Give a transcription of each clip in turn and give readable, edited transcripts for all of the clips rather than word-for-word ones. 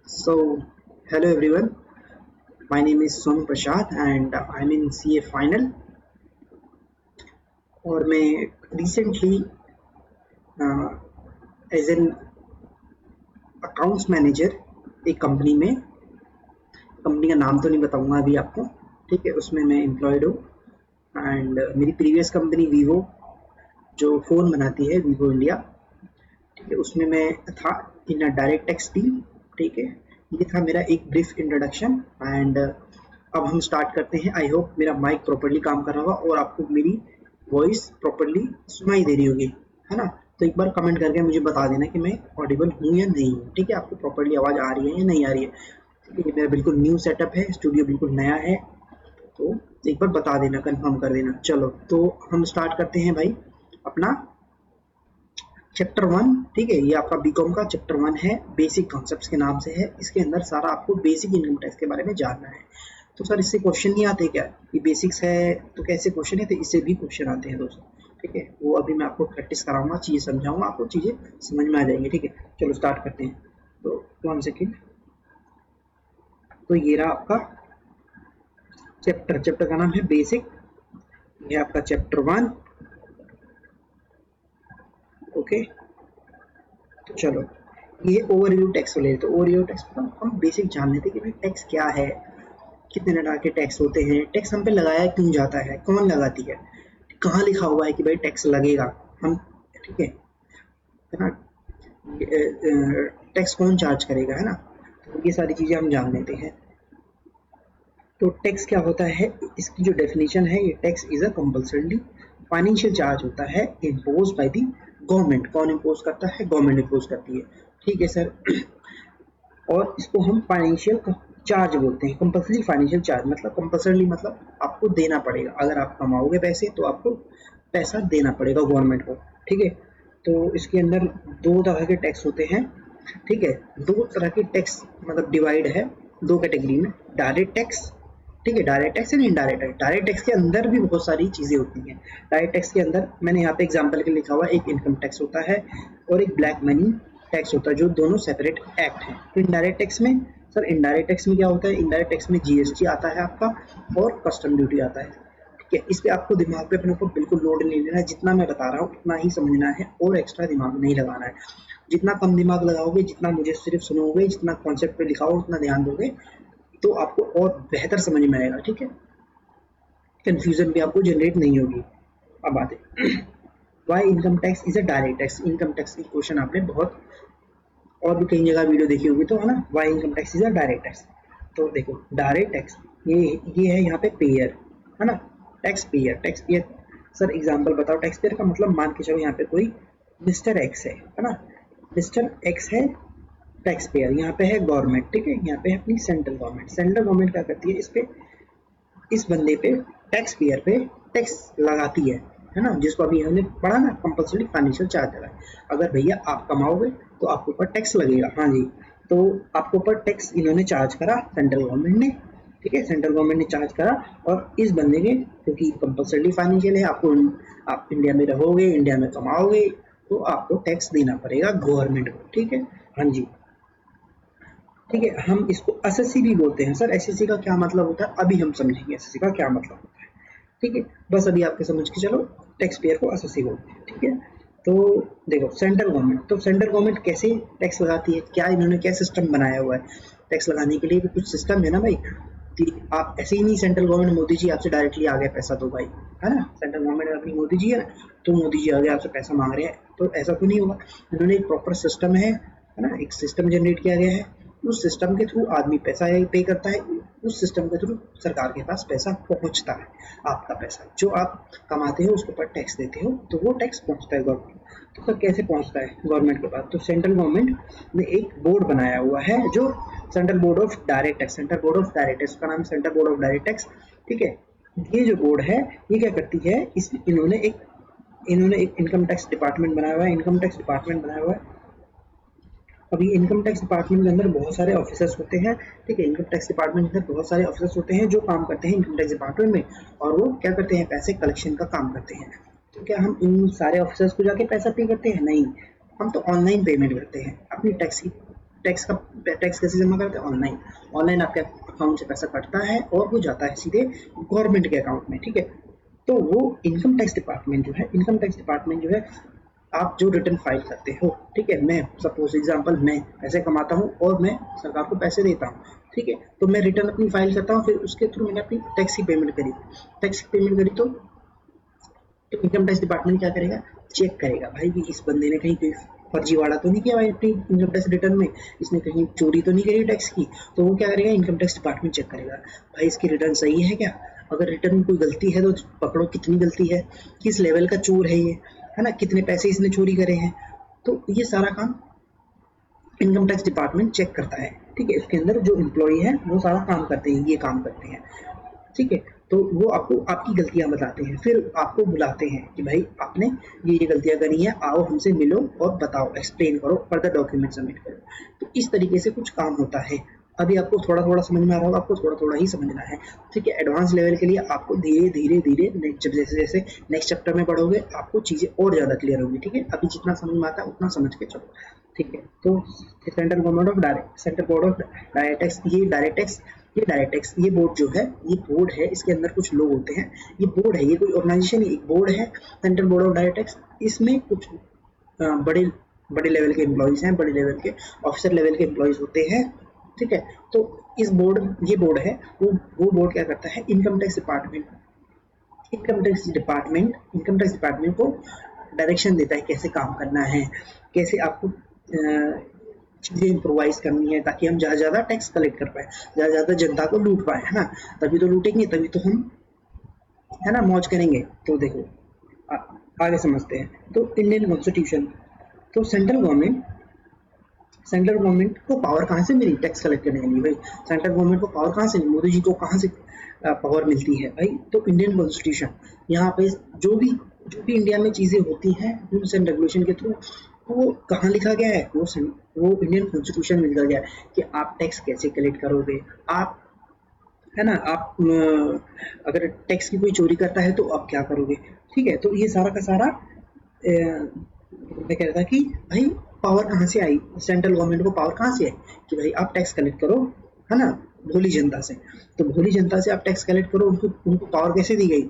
So, hello everyone. My name is Sonu Prasad and I'm in CA final. और मैं recently as an accounts manager एक company में, company का नाम तो नहीं बताऊंगा अभी आपको, ठीक है, उसमें मैं एम्प्लॉयड हूँ। एंड मेरी प्रीवियस कंपनी वीवो, जो फ़ोन बनाती है, वीवो इंडिया, ठीक है, उसमें मैं था इन अ डायरेक्ट टैक्स टीम। ठीक है, ये था मेरा एक ब्रीफ इंट्रोडक्शन। एंड अब हम स्टार्ट करते हैं। आई होप मेरा माइक प्रॉपर्ली काम कर रहा होगा और आपको मेरी वॉइस प्रॉपर्ली सुनाई दे रही होगी, है ना। तो एक बार कमेंट करके मुझे बता देना कि मैं ऑडिबल हूँ या नहीं हूँ, ठीक है, आपको प्रॉपर्ली आवाज़ आ रही है या नहीं आ रही है। ठीक है, ये मेरा बिल्कुल न्यू सेटअप है, स्टूडियो बिल्कुल नया है, तो एक बार बता देना, कंफर्म कर देना। चलो तो हम स्टार्ट करते हैं भाई अपना चैप्टर 1। ठीक है, ये आपका बीकॉम का चैप्टर 1 है, बेसिक कॉन्सेप्ट्स के नाम से है। इसके अंदर सारा आपको बेसिक इनकम टैक्स के बारे में जानना है। तो सर इससे क्वेश्चन नहीं आते क्या? ये बेसिक्स है तो कैसे क्वेश्चन है? तो इससे भी क्वेश्चन आते हैं दोस्तों। ठीक है, वो अभी मैं आपको प्रैक्टिस कराऊंगा, चीज़ें समझाऊंगा, आपको चीज़ें समझ में आ जाएंगी। ठीक है, चलो स्टार्ट करते हैं। तो 1 सेकेंड। तो ये रहा आपका चैप्टर का नाम है बेसिक। ये आपका चैप्टर 1। ओके, तो चलो ये ओवरव्यू टैक्स ले। तो ओवरव्यू टैक्स मतलब हम बेसिक जान लेते हैं कि भाई टैक्स क्या है, कितने तरह के टैक्स होते हैं, टैक्स हम पे लगाया क्यों जाता है, कौन लगाती है, कहाँ लिखा हुआ है कि भाई टैक्स लगेगा, हम, ठीक है ना, टैक्स कौन चार्ज करेगा, है ना। तो ये सारी चीज़ें हम जान लेते हैं। तो टैक्स क्या होता है, इसकी जो डेफिनेशन है, ये tax is a compulsory financial charge होता है इम्पोज बाय द गवर्नमेंट। कौन इम्पोज करता है? गवर्नमेंट इम्पोज करती है। ठीक है सर। और इसको हम फाइनेंशियल चार्ज बोलते हैं। कंपल्सरी फाइनेंशियल चार्ज मतलब कंपल्सरी मतलब आपको देना पड़ेगा। अगर आप कमाओगे पैसे तो आपको पैसा देना पड़ेगा गवर्नमेंट को। ठीक है, तो इसके अंदर दो तरह के टैक्स होते हैं। ठीक है, दो तरह के टैक्स मतलब डिवाइड है दो कैटेगरी में, डायरेक्ट टैक्स, ठीक है, direct tax and indirect tax. Direct tax के अंदर भी बहुत सारी चीज़ें होती हैं। डायरेक्ट टैक्स के अंदर मैंने यहाँ पे एग्जांपल के लिखा हुआ, एक इनकम टैक्स होता है और एक ब्लैक मनी टैक्स होता है, जो दोनों सेपरेट एक्ट हैं। तो इनडायरेक्ट टैक्स में, सर इनडायरेक्ट टैक्स में क्या होता है? इनडायरेक्ट टैक्स में जीएसटी आता है आपका और कस्टम ड्यूटी आता है। ठीक है, इस पे आपको दिमाग पे अपने ऊपर बिल्कुल लोड नहीं लेना है। जितना मैं बता रहा हूँ उतना ही समझना है और एक्स्ट्रा दिमाग नहीं लगाना है। जितना कम दिमाग लगाओगे, जितना मुझे सिर्फ सुनोगे, जितना कॉन्सेप्ट पे लिखा हो उतना ध्यान दोगे, तो आपको और बेहतर समझ में आएगा। ठीक है, कंफ्यूजन भी आपको जनरेट नहीं होगी। अब आते why income tax is a direct tax. Income tax की क्वेश्चन आपने बहुत और भी कई जगह वीडियो देखी होगी, तो है ना, why income tax is a direct tax. तो देखो डायरेक्ट टैक्स ये है यहाँ पे पेयर, है ना, tax payer. Tax payer sir example बताओ। टैक्स पेयर का मतलब मान के चलो यहाँ पे कोई मिस्टर एक्स है ना, मिस्टर एक्स है टैक्स पेयर। यहाँ पे है गवर्नमेंट, ठीक है, यहाँ पे है अपनी सेंट्रल गवर्नमेंट। सेंट्रल गवर्नमेंट क्या करती है, इस पे, इस बंदे पे, टैक्स पेयर पे टैक्स लगाती है ना, जिसको अभी हमने पढ़ा ना, कंपल्सरी फाइनेंशियल चार्ज लगा है। अगर भैया आप कमाओगे तो आपके ऊपर टैक्स लगेगा। हाँ जी, तो आपके ऊपर टैक्स इन्होंने चार्ज करा, सेंट्रल गवर्नमेंट ने। ठीक है, सेंट्रल गवर्नमेंट ने चार्ज करा और इस बंदे के, क्योंकि कंपल्सरी फाइनेंशियल है, आपको, आप इंडिया में रहोगे, इंडिया में कमाओगे, तो आपको टैक्स देना पड़ेगा गवर्नमेंट को। ठीक है, हाँ जी, ठीक है। हम इसको एसएससी भी बोलते हैं। सर एसएससी का क्या मतलब होता है, अभी हम समझेंगे एसएससी का क्या मतलब होता है। ठीक है, बस अभी आपके समझ के चलो, टैक्स पेयर को एसएससी बोलते हैं। ठीक है, तो देखो सेंट्रल गवर्नमेंट, तो सेंट्रल गवर्नमेंट कैसे टैक्स लगाती है, क्या इन्होंने क्या सिस्टम बनाया हुआ है टैक्स लगाने के लिए? भी कुछ सिस्टम है ना भाई, कि आप ऐसे ही नहीं, सेंट्रल गवर्नमेंट मोदी जी आपसे डायरेक्टली आ गए पैसा दो भाई, है ना। सेंट्रल गवर्नमेंट अपनी मोदी जी है ना, तो मोदी जी आ गए आपसे पैसा मांग रहे हैं, तो ऐसा तो नहीं होगा। इन्होंने एक प्रॉपर सिस्टम है ना, एक सिस्टम जनरेट किया गया है। उस सिस्टम के थ्रू आदमी पैसा पे करता है, उस सिस्टम के थ्रू सरकार के पास पैसा पहुंचता है। आपका पैसा जो आप कमाते हो उसके ऊपर टैक्स देते हो, तो वो टैक्स पहुंचता है गवर्नमेंट। तो सर कैसे पहुंचता है गवर्नमेंट के पास? तो सेंट्रल गवर्नमेंट ने एक बोर्ड बनाया हुआ है, जो central board of direct tax, central board of direct tax, उसका नाम central board of direct tax. ठीक है, ये जो बोर्ड है ये क्या करती है, इस इन्होंने एक इनकम टैक्स डिपार्टमेंट बनाया हुआ है, इनकम टैक्स डिपार्टमेंट बनाया हुआ है। अभी इनकम टैक्स डिपार्टमेंट के अंदर बहुत सारे ऑफिसर्स होते हैं। ठीक है, इनकम टैक्स डिपार्टमेंट के अंदर बहुत सारे ऑफिसर्स होते हैं जो काम करते हैं इनकम टैक्स डिपार्टमेंट में, और वो क्या करते हैं, पैसे कलेक्शन का काम करते हैं। तो क्या हम इन सारे ऑफिसर्स को जाके पैसा पे करते हैं? नहीं, हम तो ऑनलाइन पेमेंट करते हैं अपनी टैक्स की। टैक्स कैसे जमा करते हैं? ऑनलाइन। ऑनलाइन आपके अकाउंट से पैसा कटता है और वो जाता है सीधे गवर्नमेंट के अकाउंट में, ठीक है। तो वो इनकम टैक्स डिपार्टमेंट जो है आप जो रिटर्न फाइल करते हो, ठीक है, मैं सपोज एग्जांपल मैं पैसे कमाता हूँ और मैं सरकार को पैसे देता हूँ, ठीक है, तो मैं रिटर्न अपनी फाइल करता हूँ, फिर उसके थ्रू मैंने अपनी टैक्स की पेमेंट करी तो इनकम टैक्स डिपार्टमेंट क्या करेगा? चेक करेगा भाई कि इस बंदे ने कहीं कोई फर्जीवाड़ा तो नहीं किया भाई अपनी इनकम टैक्स रिटर्न में, इसने कहीं चोरी तो नहीं करी टैक्स की। तो वो क्या करेगा? इनकम टैक्स डिपार्टमेंट चेक करेगा भाई इसकी रिटर्न सही है क्या। अगर रिटर्न में कोई गलती है तो पकड़ो कितनी गलती है, किस लेवल का चोर है ये, है ना, कितने पैसे इसने चोरी करे हैं। तो ये सारा काम इनकम टैक्स डिपार्टमेंट चेक करता है, ठीक है। इसके अंदर जो एम्प्लॉय है वो सारा काम करते हैं, ये काम करते हैं, ठीक है। तो वो आपको आपकी गलतियां बताते हैं, फिर आपको बुलाते हैं कि भाई आपने ये गलतियां करी हैं, आओ हमसे मिलो और बताओ, एक्सप्लेन करो, फर्दर डॉक्यूमेंट सबमिट करो। तो इस तरीके से कुछ काम होता है। अभी आपको थोड़ा थोड़ा समझ में आ रहा होगा, आपको थोड़ा थोड़ा ही समझना है, ठीक है। एडवांस लेवल के लिए आपको धीरे धीरे धीरे जैसे जैसे नेक्स्ट चैप्टर में पढ़ोगे आपको चीज़ें और ज़्यादा क्लियर होगी, ठीक है। अभी जितना समझ में आता है उतना समझ के चलो, ठीक है। तो central board of direct tax, ये बोर्ड जो है, ये बोर्ड है, इसके अंदर कुछ लोग होते हैं, ये बोर्ड है, ये कोई ऑर्गेनाइजेशन नहीं, एक बोर्ड है central board of direct tax. इसमें कुछ बड़े बड़े लेवल के एम्प्लॉयज हैं, बड़े लेवल के ऑफिसर लेवल के एम्प्लॉयज होते हैं, ठीक है। तो ये बोर्ड है, वो बोर्ड क्या करता है? इनकम टैक्स डिपार्टमेंट को डायरेक्शन देता है कैसे काम करना है, कैसे आपको चीज़ें इम्प्रोवाइज करनी है, ताकि हम ज़्यादा टैक्स कलेक्ट कर पाए, ज़्यादा जनता को लूट पाए, है ना। तभी तो लूटेंगे, तभी तो हम, है ना, मौज करेंगे। तो देखो आगे समझते हैं। तो इंडियन कॉन्स्टिट्यूशन, तो सेंट्रल गवर्नमेंट को पावर कहाँ से मिली टैक्स कलेक्ट करने के लिए? भाई सेंट्रल गवर्नमेंट को पावर कहाँ से मिली? मोदी जी को कहाँ से पावर मिलती है भाई? तो इंडियन कॉन्स्टिट्यूशन, यहाँ पे जो भी इंडिया में चीज़ें होती हैं रूल्स एंड रेगुलेशन के थ्रू, वो कहाँ लिखा गया है? वो इंडियन कॉन्स्टिट्यूशन में लिखा गया है कि आप टैक्स कैसे कलेक्ट करोगे, आप, है ना, आप अगर टैक्स की कोई चोरी करता है तो आप क्या करोगे, ठीक है। तो ये सारा का सारा मैं कह रहा था कि भाई पावर कहाँ से आई, सेंट्रल गवर्नमेंट को पावर कहाँ से आई कि भाई आप टैक्स कलेक्ट करो, है ना, भोली जनता से। तो भोली जनता से आप टैक्स कलेक्ट करो, उनको पावर कैसे दी गई,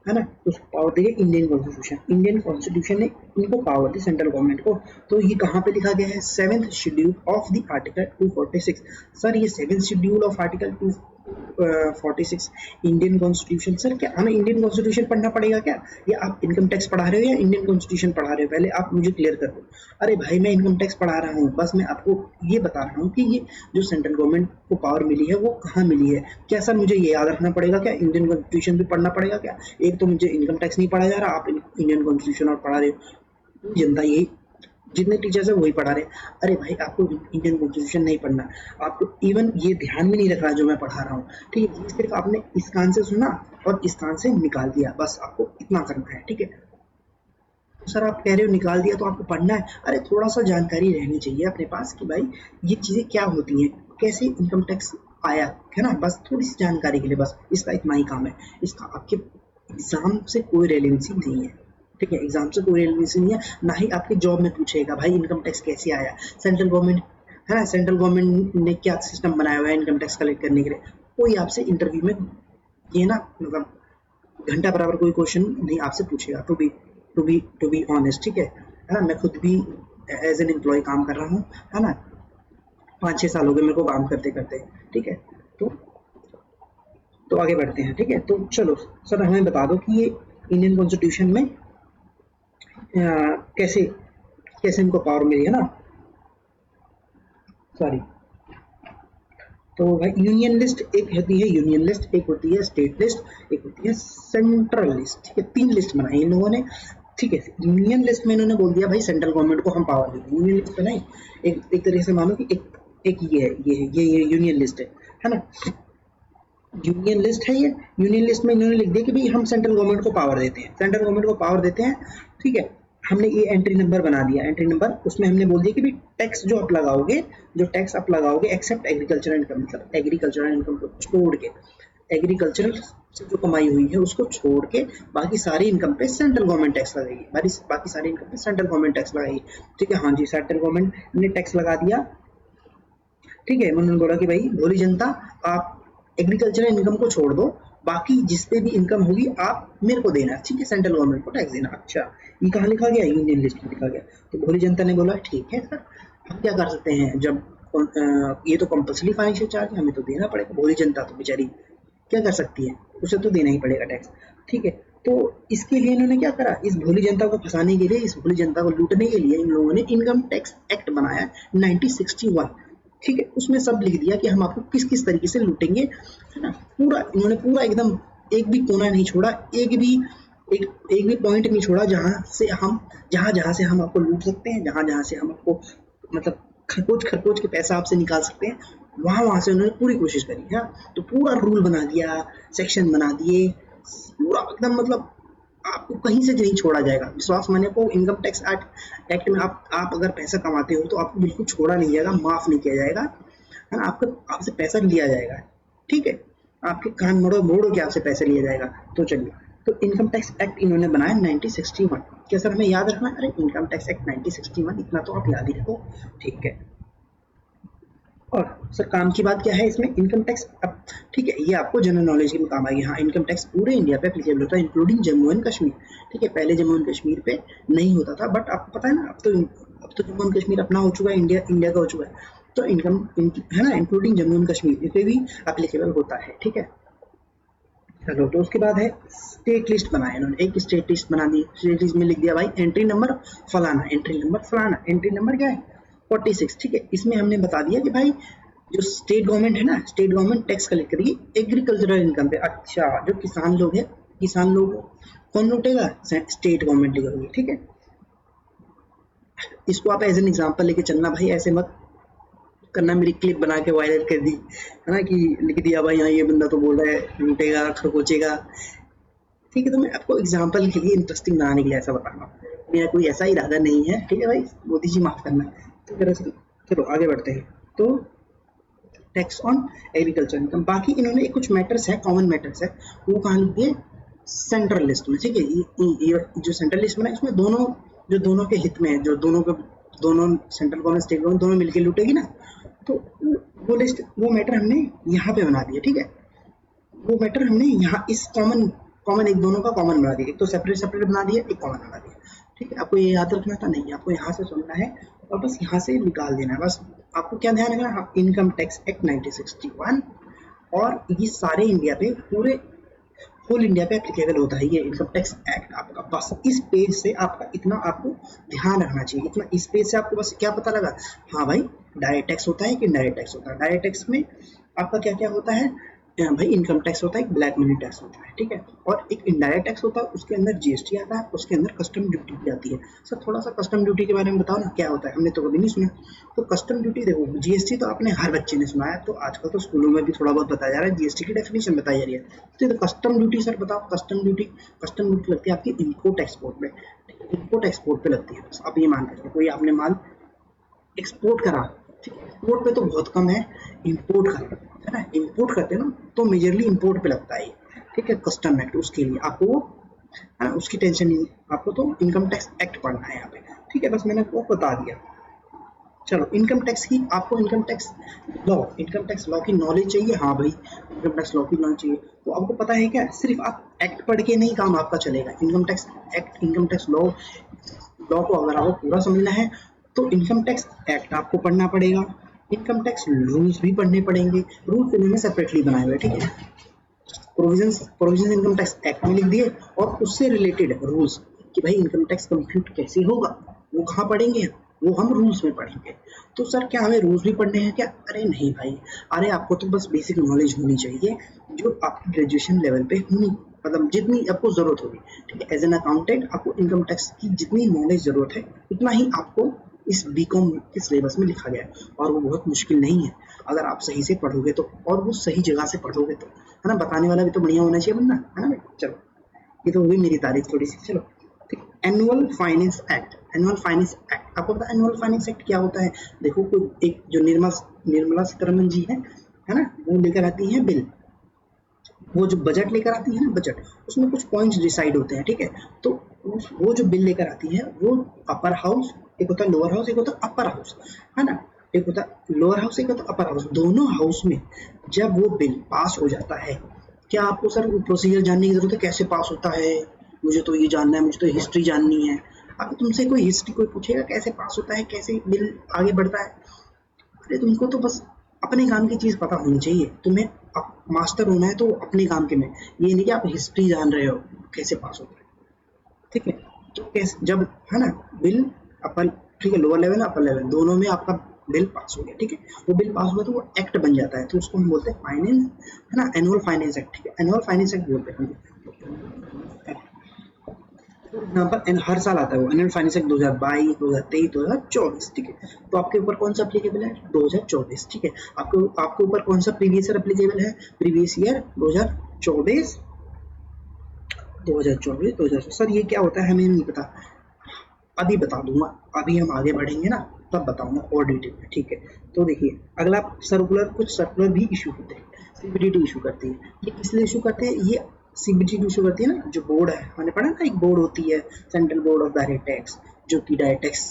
है ना, तो उसको पावर दी गई इंडियन कॉन्स्टिट्यूशन ने इनको पावर दी सेंट्रल गवर्नमेंट को। तो ये कहाँ पे लिखा गया है? 7th schedule of the article 246। Sir ये 7th schedule of article 246 Indian constitution, sir क्या हमें इंडियन कॉन्स्टिट्यूशन पढ़ना पड़ेगा क्या, या आप इनकम टैक्स पढ़ा रहे हो या इंडियन कॉन्स्टिट्यूशन पढ़ा रहे हो? पहले आप मुझे क्लियर कर दो। अरे भाई मैं इनकम टैक्स पढ़ा रहा हूँ, बस मैं आपको ये बता रहा हूँ कि ये जो सेंट्रल गवर्नमेंट को पावर मिली है वो कहाँ मिली है। क्या सर मुझे ये याद रखना पड़ेगा क्या? इंडियन कॉन्स्टिट्यूशन भी पढ़ना पड़ेगा क्या? एक तो मुझे इनकम टैक्स नहीं पढ़ा जा रहा, आप इंडियन कॉन्स्टिट्यूशन और पढ़ा रहे हो। जनता यही, जितने टीचर्स है वही पढ़ा रहे। अरे भाई आपको इंडियन कॉन्स्टिट्यूशन नहीं पढ़ना, आपको इवन ये ध्यान में नहीं रख रहा जो मैं पढ़ा रहा हूँ, ठीक है। सिर्फ आपने इस कान से सुना और इस कान से निकाल दिया, बस आपको इतना करना है, ठीक है। सर आप कह रहे हो निकाल दिया तो आपको पढ़ना है, अरे थोड़ा सा जानकारी रहनी चाहिए अपने पास कि भाई ये चीज़ें क्या होती हैं, कैसे इनकम टैक्स आया, है ना, बस थोड़ी सी जानकारी के लिए, बस इसका इतना ही काम है। इसका आपके एग्जाम से कोई रेलेवेंसी नहीं है, ठीक है, एग्जाम से कोई रेलेवेंसी नहीं है, ना ही आपके जॉब में पूछेगा भाई इनकम टैक्स कैसे आया, सेंट्रल गवर्नमेंट, है ना, सेंट्रल गवर्नमेंट ने क्या सिस्टम बनाया हुआ है इनकम टैक्स कलेक्ट करने के लिए। कोई आपसे इंटरव्यू में ये ना मतलब घंटा बराबर कोई क्वेश्चन नहीं आपसे पूछेगा, टू बी ऑनेस्ट, ठीक है ना। मैं खुद भी एज एन एम्प्लॉय काम कर रहा हूँ, है ना, 5-6 साल हो गए मेरे को काम करते करते, ठीक है। तो आगे बढ़ते हैं, ठीक है। तो चलो सर हमें बता दो कि ये इंडियन कॉन्स्टिट्यूशन में कैसे इनको पावर मिली, है ना, सॉरी। तो भाई यूनियन लिस्ट एक होती है, यूनियन लिस्ट एक होती है, स्टेट लिस्ट एक होती है, सेंट्रल लिस्ट, ठीक है। 3 लिस्ट बनाई इन लोगों ने, ठीक है। यूनियन लिस्ट में इन्होंने बोल दिया भाई सेंट्रल गवर्नमेंट को हम पावर देते हैं। यूनियन लिस्ट बनाई एक तरीके से मानो कि एक ये यूनियन लिस्ट है ना, यूनियन लिस्ट है ये। यूनियन लिस्ट में इन्होंने लिख दिया कि भाई हम सेंट्रल गवर्नमेंट को पावर देते हैं, ठीक है। हमने ये एंट्री नंबर बना दिया, एंट्री नंबर, उसमें हमने बोल दिया कि भाई टैक्स जो आप लगाओगे एक्सेप्ट एग्रीकल्चरल इनकम, मतलब एग्रीकल्चरल इनकम को छोड़ के, एग्रीकल्चरल से जो कमाई हुई है उसको छोड़ के बाकी सारी इनकम पे सेंट्रल गवर्नमेंट टैक्स लगाएगी, बाकी सारी इनकम पे सेंट्रल गवर्नमेंट टैक्स लगाएगी, ठीक है। हाँ जी, सेंट्रल गवर्नमेंट ने टैक्स लगा दिया ठीक है, उन्होंने बोला कि भाई भोली जनता, आप एग्रीकल्चरल इनकम को छोड़ दो, बाकी जिस पे भी इनकम होगी आप मेरे को देना, ठीक है, सेंट्रल गवर्नमेंट को टैक्स देना। अच्छा, ये कहाँ लिखा गया? यूनियन लिस्ट में लिखा गया। तो भोली जनता ने बोला ठीक है सर, हम क्या कर सकते हैं, जब ये तो कंपल्सरी फाइनेंशियल चार्ज है, हमें तो देना पड़ेगा। भोली जनता तो बेचारी क्या कर सकती है, उसे तो देना ही पड़ेगा टैक्स, ठीक है। तो इसके लिए इन्होंने क्या करा, इस भोली जनता को फंसाने के लिए, इस भोली जनता को लूटने के लिए इन लोगों ने इनकम टैक्स एक्ट बनाया 1961, ठीक है। उसमें सब लिख दिया कि हम आपको किस किस तरीके से लूटेंगे, है ना। पूरा इन्होंने पूरा एकदम एक भी कोना नहीं छोड़ा, एक भी पॉइंट नहीं छोड़ा जहां से हम आपको लूट सकते हैं, जहां से हम आपको मतलब खरपोच के पैसा आपसे निकाल सकते हैं, वहां से उन्होंने पूरी कोशिश करी है। तो पूरा रूल बना दिया, सेक्शन बना दिए, पूरा एकदम मतलब आपको कहीं से नहीं छोड़ा जाएगा। विश्वास मानिए को इनकम टैक्स एक्ट में आप अगर पैसा कमाते हो तो आपको बिल्कुल छोड़ा नहीं जाएगा, माफ नहीं किया जाएगा, है ना। आपसे पैसा लिया जाएगा, ठीक है, आपके कान मोड़ो मोड़ो के आपसे पैसे लिया जाएगा। तो चलिए, तो इनकम टैक्स एक्ट इन्होंने बनाया 1961। क्या सर हमें याद रखना? अरे इनकम टैक्स एक्ट 1961 इतना तो आप याद ही रखो, ठीक है। और सर काम की बात क्या है इसमें? इनकम टैक्स, अब ठीक है, ये आपको जनरल नॉलेज के काम आएगी। हाँ, इनकम टैक्स पूरे इंडिया पे एप्लीकेबल होता है, इंक्लूडिंग जम्मू एंड कश्मीर, ठीक है। पहले जम्मू एंड कश्मीर पे नहीं होता था, बट आपको पता है ना, अब तो जम्मू एंड कश्मीर अपना हो चुका है, इंडिया का हो चुका है। तो है ना, इंक्लूडिंग जम्मू एंड कश्मीर, इस पे भी एप्लीकेबल होता है, ठीक है। चलो, तो उसके बाद है स्टेट लिस्ट बनाया इन्होंने, एक स्टेट लिस्ट बना दी। स्टेट लिस्ट में लिख दिया भाई एंट्री नंबर फलाना, एंट्री नंबर फलाना, एंट्री नंबर क्या है 46, ठीक है। इसमें हमने बता दिया कि भाई जो स्टेट गवर्नमेंट है ना, स्टेट गवर्नमेंट टैक्स कलेक्ट करेगी एग्रीकल्चरल इनकम पे। अच्छा, जो किसान लोग हैं, किसान लोग कौन लूटेगा? स्टेट गवर्नमेंट लेगी, ठीक है। इसको आप एज एन एग्जांपल लेके चलना भाई, ऐसे मत करना मेरी क्लिप बना के वायरल कर दी, है ना, कि लिख दिया भाई हाँ ये बंदा तो बोल रहा है लूटेगा खरगोचेगा, ठीक है। तो मैं आपको एग्जांपल के लिए इंटरेस्टिंग बनाने के लिए ऐसा बता रहा हूँ, मेरा कोई ऐसा इरादा नहीं है, ठीक है भाई, मोदी जी माफ करना। तो दरअसल चलो आगे बढ़ते हैं। तो टैक्स ऑन एग्रीकल्चर इनकम, बाकी इन्होंने कुछ मैटर्स है, कॉमन मैटर्स है, वो कहाँ लिख दिए? सेंट्रल लिस्ट में, ठीक है। ये जो सेंट्रल लिस्ट में इसमें दोनों के हित में है, जो दोनों सेंट्रल गवर्नमेंट स्टेट गवर्नमेंट दोनों मिलकर लूटेगी ना, तो वो मैटर हमने यहाँ पे बना दिया, ठीक है। वो मैटर हमने यहाँ इस कॉमन एक दोनों का कॉमन बना दिया, एक तो सेपरेट बना दिया, एक कॉमन बना दिया, ठीक है। आपको ये याद रखना था? नहीं, आपको यहाँ से सुनना है और बस यहाँ से निकाल देना है। बस आपको क्या ध्यान रखना है, इनकम टैक्स एक्ट 1961, और ये सारे इंडिया पे, पूरे होल इंडिया पे एप्लीकेबल होता है ये इनकम टैक्स एक्ट आपका। बस इस पेज से आपका इतना आपको ध्यान रखना चाहिए, इतना इस पेज से आपको बस क्या पता लगा, हाँ भाई डायरेक्ट टैक्स होता है कि इनडायरेक्ट टैक्स होता है। डायरेक्ट टैक्स में आपका क्या क्या होता है भाई? इनकम टैक्स होता है, एक ब्लैक मनी टैक्स होता है, ठीक है, और एक इनडायरेक्ट टैक्स होता है, उसके अंदर जीएसटी आता है, उसके अंदर कस्टम ड्यूटी भी आती है। सर थोड़ा सा कस्टम ड्यूटी के बारे में बताओ ना, क्या होता है, हमने तो कभी नहीं सुना। तो कस्टम ड्यूटी देखो, जीएसटी तो आपने हर बच्चे ने सुना है, तो आजकल तो स्कूलों में भी थोड़ा बहुत बताया जा रहा है, जीएसटी की डेफिनेशन बताई जा रही है। तो कस्टम ड्यूटी सर बताओ, कस्टम ड्यूटी लगती है आपकी इम्पोर्ट एक्सपोर्ट में, इम्पोर्ट एक्सपोर्ट पे लगती है। बस आप ये मान के चलो, कोई आपने माल एक्सपोर्ट करा, ठीक है, एक्सपोर्ट पे तो बहुत कम है, इंपोर्ट कर, है ना, इंपोर्ट करते हैं ना, तो मेजरली इंपोर्ट पे लगता है, ठीक है, कस्टम एक्ट। उसके लिए आपको वो उसकी टेंशन नहीं, आपको तो इनकम टैक्स एक्ट पढ़ना है यहाँ पे, ठीक है। बस मैंने आपको बता दिया। चलो, इनकम टैक्स की आपको इनकम टैक्स लॉ की नॉलेज चाहिए। हाँ भाई, इनकम टैक्स लॉ की नॉलेज चाहिए, तो आपको पता है क्या, सिर्फ आप एक्ट पढ़ के नहीं काम आपका चलेगा। Income tax act, income tax law को अगर आपको पूरा समझना है तो इनकम टैक्स एक्ट आपको पढ़ना पड़ेगा, इनकम टैक्स रूल्स भी पढ़ने पड़ेंगे। रूल्स इन्होंने सेपरेटली बनाए हुए, ठीक है। प्रोविजंस इनकम टैक्स एक्ट में लिख दिए, और उससे रिलेटेड रूल्स कि भाई इनकम टैक्स कंप्यूट कैसे होगा, वो कहाँ पढ़ेंगे, वो हम रूल्स में पढ़ेंगे। तो सर क्या हमें रूल्स भी पढ़ने हैं क्या? अरे नहीं भाई, अरे आपको तो बस बेसिक नॉलेज होनी चाहिए, जो आपकी ग्रेजुएशन लेवल पे होनी, मतलब जितनी आपको जरूरत होगी, ठीक है। एज एन अकाउंटेंट आपको इनकम टैक्स की जितनी नॉलेज जरूरत है, उतना ही आपको इस बीकॉम के सिलेबस में लिखा गया है, और वो बहुत मुश्किल नहीं है अगर आप सही से पढ़ोगे तो, और वो सही जगह से पढ़ोगे तो, है ना। बताने वाला भी तो बढ़िया होना चाहिए बंदा, है ना। चलो, ये तो हुई मेरी तारीफ थोड़ी सी। चलो ठीक, एनुअल फाइनेंस एक्ट आपको पता है एनुअल फाइनेंस एक्ट क्या होता है? देखो, कोई एक जो निर्मला सीतारमण जी है ना, वो लेकर आती है बिल, वो जो बजट लेकर आती है ना, बजट, उसमें कुछ पॉइंट्स डिसाइड होते हैं, ठीक है। तो वो जो बिल लेकर आती है, वो अपर हाउस, एक होता है लोअर हाउस, एक होता है अपर हाउस, है ना। एक होता है लोअर हाउस, एक होता है अपर हाउस। दोनों हाउस में जब वो बिल पास हो जाता है, क्या आपको सर प्रोसीजर जानने की जरूरत है कैसे पास होता है? मुझे तो ये जानना है, मुझे तो हिस्ट्री जाननी है। अब तुमसे कोई हिस्ट्री कोई पूछेगा कैसे पास होता है, कैसे बिल आगे बढ़ता है? अरे तुमको तो बस अपने काम की चीज पता होनी चाहिए। तुम्हें मास्टर होना है तो अपने काम के में, ये नहीं कि आप हिस्ट्री जान रहे हो कैसे पास होता है। ठीक है, तो कैसे जब है ना बिल अपन, ठीक है, लोअर लेवल अपर लेवल दोनों में आपका बिल पास हो गया, ठीक है, वो बिल पास हुआ तो वो एक्ट बन जाता है, तो उसको हम बोलते हैं फाइनेंस, है ना, एनुअल फाइनेंस एक्ट। ठीक है, एनुअल फाइनेंस एक्ट बोलते हैं। यहाँ पर हर साल आता है वो एनुअल फाइनेंस एक्ट 2022, 2023, 2024। ठीक है, तो आपके ऊपर कौन सा एप्लीकेबल है? 2024। ठीक है, आपको आपके ऊपर कौन सा प्रीवियस ईयर एप्लीकेबल है? Previous year 2024, 2024, 2024। सर ये क्या होता है हमें नहीं पता, अभी बता दूंगा, अभी हम आगे बढ़ेंगे ना तब बताऊंगा और डिटेल में। ठीक है, तो देखिए अगला सर्कुलर, कुछ सर्कुलर भी इशू होते हैं, सीबीडीटी इशू करती है। ये किस लिए इशू करते हैं? ये सीबीडीटी इशू करती है ना, जो बोर्ड है, मैंने पढ़ा ना एक बोर्ड होती है central board of direct tax, जो कि डायरेक्ट टैक्स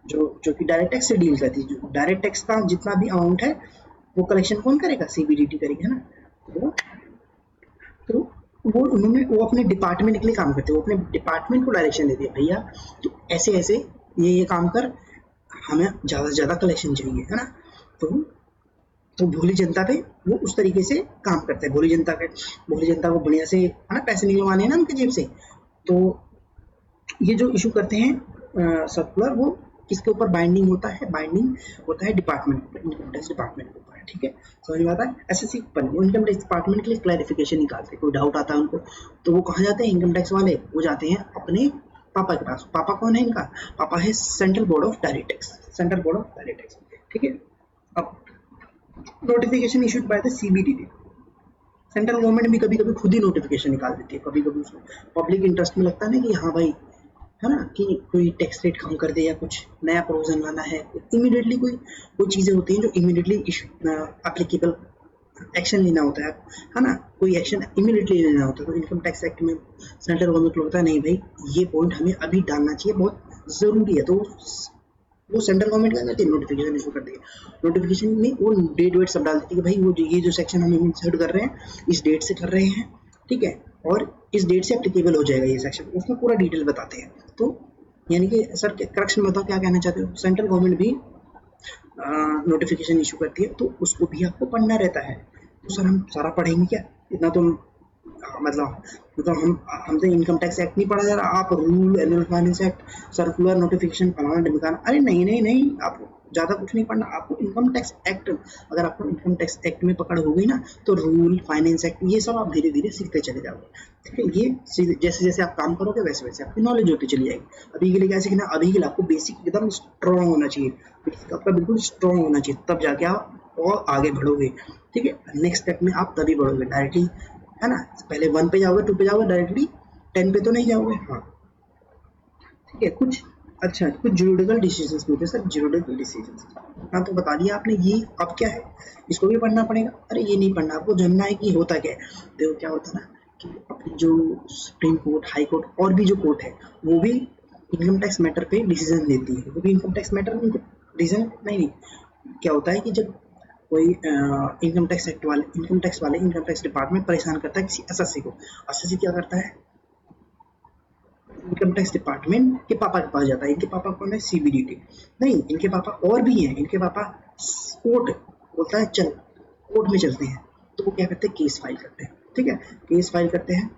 जो कि डायरेक्ट टैक्स से डील करती है। जो डायरेक्ट टैक्स का जितना भी अमाउंट है वो कलेक्शन कौन करेगा? सीबीडीटी करेगी, है ना। तो वो उन्होंने वो अपने डिपार्टमेंट के लिए काम करते हैं, वो अपने डिपार्टमेंट को डायरेक्शन देते हैं, भैया तो ऐसे ऐसे ये काम कर, हमें ज़्यादा से ज़्यादा कलेक्शन चाहिए, है ना। तो भोली जनता पे वो उस तरीके से काम करते हैं, भोली जनता को बढ़िया से, है ना, पैसे निकलवाने हैं ना उनके जेब से। तो ये जो इशू करते हैं सर्कुलर, वो किसके ऊपर बाइंडिंग होता है? बाइंडिंग होता है डिपार्टमेंट, इनकम टैक्स डिपार्टमेंट के ऊपर। ठीक है, समझ में आता है। एसएससी पर वो इनकम टैक्स डिपार्टमेंट के लिए क्लैरिफिकेशन निकालते हैं, कोई डाउट आता है उनको तो वो कहाँ जाते हैं? इनकम टैक्स वाले वो जाते हैं अपने पापा के पास। पापा कौन है इनका? पापा है central board of direct tax, central board of direct tax. ठीक है, अब notification issued by the CBDT, central government भी कभी कभी खुद ही नोटिफिकेशन निकाल देती है, कभी कभी उसको पब्लिक इंटरेस्ट में लगता है ना कि हाँ भाई, है ना, कि कोई टैक्स रेट कम कर दे या कुछ नया प्रोविजन लाना है, इमीडिएटली कोई चीज़ें होती हैं जो इमीडिएटली एप्लीकेबल एक्शन लेना होता है ना, कोई एक्शन इमीडिएटली लेना होता है। तो इनकम टैक्स एक्ट में सेंट्रल गवर्नमेंट को लगता है नहीं भाई, ये पॉइंट हमें अभी डालना चाहिए, बहुत ज़रूरी है। तो वो सेंट्रल गवर्नमेंट क्या करती है? नोटिफिकेशन इशू कर दी है। नोटिफिकेशन में वो डेट वेट सब डाल देती है कि भाई वो ये जो सेक्शन हम इंसर्ट कर रहे हैं इस डेट से कर रहे हैं, ठीक है, और इस डेट से एप्लीकेबल हो जाएगा ये सेक्शन, उसमें पूरा डिटेल बताते हैं। तो यानी कि सर करेक्शन बताओ क्या कहना चाहते हो? सेंट्रल गवर्नमेंट भी नोटिफिकेशन इशू करती है तो उसको भी आपको पढ़ना रहता है। तो सर हम सारा पढ़ेंगे क्या? इतना तो मतलब हम तो इनकम टैक्स एक्ट नहीं पढ़ा जा रहा, आप rule, annual finance act, circular, notification, फलाना ढिमकाना। अरे नहीं नहीं नहीं, आपको ज़्यादा कुछ नहीं पढ़ना, आपको इनकम टैक्स एक्ट, अगर आपको इनकम टैक्स एक्ट में पकड़ हो गई ना तो रूल, फाइनेंस एक्ट, ये सब आप धीरे धीरे सीखते चले जाओगे। ठीक है, ये जैसे जैसे आप काम करोगे वैसे वैसे आपकी नॉलेज होती चली जाएगी। अभी के लिए क्या सीखना? अभी के लिए आपको बेसिक एकदम स्ट्रॉन्ग होना चाहिए, बेसिक आपका बिल्कुल स्ट्रॉन्ग होना चाहिए, तब जाके आप और आगे बढ़ोगे। ठीक है, नेक्स्ट स्टेप में आप तभी बढ़ोगे डायरेक्टली, है ना। पहले 1 पे जाओगे, 2 पे जाओगे, डायरेक्टली 10 पे तो नहीं जाओगे। हाँ ठीक है, कुछ ज्यूरिडिकल डिसीजंस भी होते हैं सर, ज्यूरिडिकल डिसीजंस। हाँ तो बता दिया आपने, ये अब क्या है, इसको भी पढ़ना पड़ेगा। अरे ये नहीं पढ़ना, आपको जानना है कि होता क्या है। देखो क्या होता है ना कि अपनी जो सुप्रीम कोर्ट, हाई कोर्ट और भी जो कोर्ट है वो भी इनकम टैक्स मैटर पे डिसीजन लेती है, वो भी इनकम टैक्स मैटर डिसीजन नहीं, क्या होता है कि जब कोई इनकम टैक्स एक्ट वाले, इनकम टैक्स डिपार्टमेंट परेशान करता है किसी एसएससी को, एसएससी क्या करता है? इनकम टैक्स डिपार्टमेंट के पापा के पास जाता है। इनके पापा कौन है? सीबीडीटी नहीं, इनके पापा और भी हैं, इनके पापा कोर्ट बोलता है चल कोर्ट में चलते हैं, तो वो क्या करते हैं? केस फाइल करते हैं। ठीक है, केस फाइल करते हैं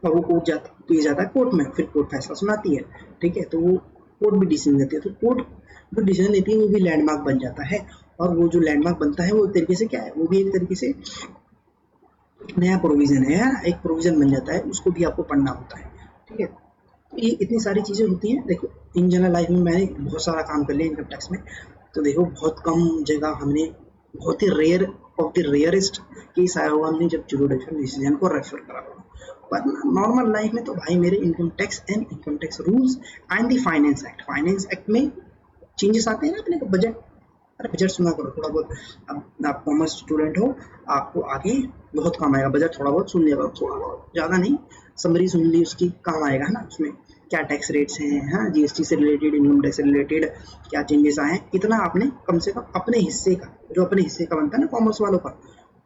और वो केस जाता है कोर्ट में, फिर कोर्ट फैसला सुनाती है। ठीक है, तो वो कोर्ट भी डिसीजन देती है, तो कोर्ट जो डिसीजन लेती है वो भी लैंडमार्क बन जाता है, और वो जो लैंडमार्क बनता है वो एक तरीके से क्या है? वो भी एक तरीके से नया प्रोविजन है, एक प्रोविजन बन जाता है, उसको भी आपको पढ़ना होता है। ठीक है, तो ये इतनी सारी चीज़ें होती हैं। देखो इन जनरल लाइफ में मैंने बहुत सारा काम कर लिया इनकम टैक्स में, तो देखो बहुत कम जगह हमने, बहुत ही rare of the rarest case आया हुआ हमने जब जुडिशियल डिसीजन को रेफर करा हुआ, पर नॉर्मल लाइफ में तो भाई मेरे income tax and income tax rules and the finance act में चेंजेस आते हैं ना अपने को। बजट, अरे बजट सुना करो थोड़ा बहुत, अब आप कॉमर्स स्टूडेंट हो, आपको आगे बहुत काम आएगा बजट, थोड़ा बहुत सुन लिया करो, थोड़ा बहुत, ज़्यादा नहीं, समरी सुन ली उसकी काम आएगा, है ना। उसमें क्या टैक्स रेट्स हैं, हाँ जीएसटी से रिलेटेड, इनकम टैक्स से रिलेटेड क्या चेंजेस आए हैं, इतना आपने कम से कम अपने हिस्से का, जो अपने हिस्से का बनता है ना कॉमर्स वालों का,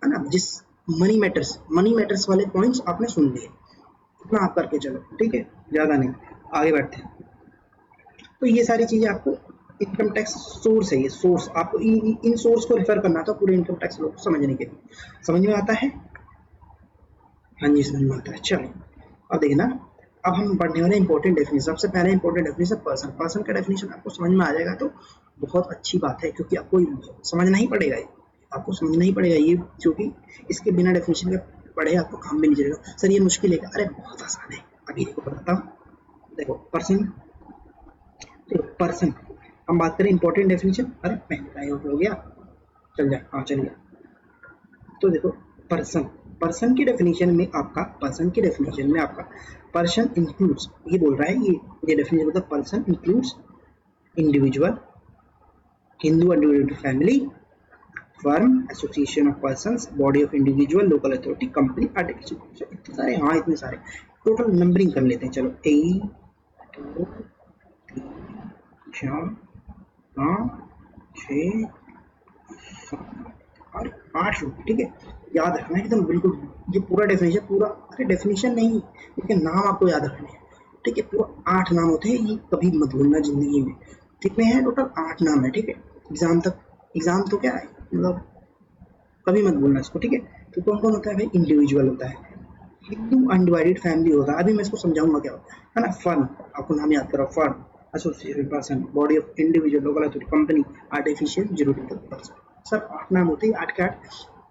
है ना, जिस मनी मैटर्स वाले पॉइंट्स आपने सुन लिए, इतना आप करके चलो, ठीक है, ज़्यादा नहीं, आगे बढ़ते हैं। तो ये सारी चीज़ें आपको इनकम टैक्स सोर्स है, ये सोर्स आपको इन सोर्स को रेफर करना था पूरे इनकम टैक्स लोग को समझने के लिए। समझ में आता है? हाँ जी समझ में आता है। चलो अब देखना, अब हम पढ़ने वाले इंपॉर्टेंट डेफिनेशन। सबसे पहले इंपॉर्टेंट डेफिनेशन पर्सन। पर्सन का डेफिनेशन आपको समझ में आ जाएगा तो बहुत अच्छी बात है, क्योंकि आपको समझना ही पड़ेगा, आपको समझना ही पड़ेगा ये, क्योंकि इसके बिना डेफिनेशन के पढ़े आपको काम भी नहीं चलेगा। सर ये मुश्किल है क्या? अरे बहुत आसान है, अभी देखो बताता हूँ। देखो पर्सन, पर्सन हम बात करें इंपॉर्टेंट डेफिनेशन। अरे पहले हो गया, चल जा, हाँ चल गया। तो देखो पर्सन की डेफिनेशन में आपका, पर्सन इंक्लूड्स, ये बोल रहा है, ये डेफिनेशन मतलब person includes individual, Hindu individual family, firm, association of persons, body of individual, local authority, company, artificial, इतने सारे, हाँ इतने सारे। टोटल नंबरिंग कर लेते हैं, चलो 1 2 3 4 5 6 7 और 8 लोग, ठीक है। याद रखना है एकदम बिल्कुल, ये पूरा डेफिनेशन, पूरा, अरे डेफिनेशन नहीं, इसके नाम आपको याद रखने हैं, ठीक है। पूरा 8 नाम होते हैं, ये कभी मत भूलना जिंदगी में। कितने हैं? टोटल 8 नाम है, ठीक है। एग्जाम तो क्या है, मतलब कभी मत भूलना इसको, ठीक है। तो कौन कौन होता है भाई? इंडिविजुअल होता है, हिंदू अनडिवाइडेड फैमिली होता है, अभी मैं इसको समझाऊंगा क्या होता है ना। फर्म, आपको नाम याद करो, firm, associated person, body of individual, local authority, company, artificial, जरूरत पर्सन। सब 8 नाम होते हैं, 8 के 8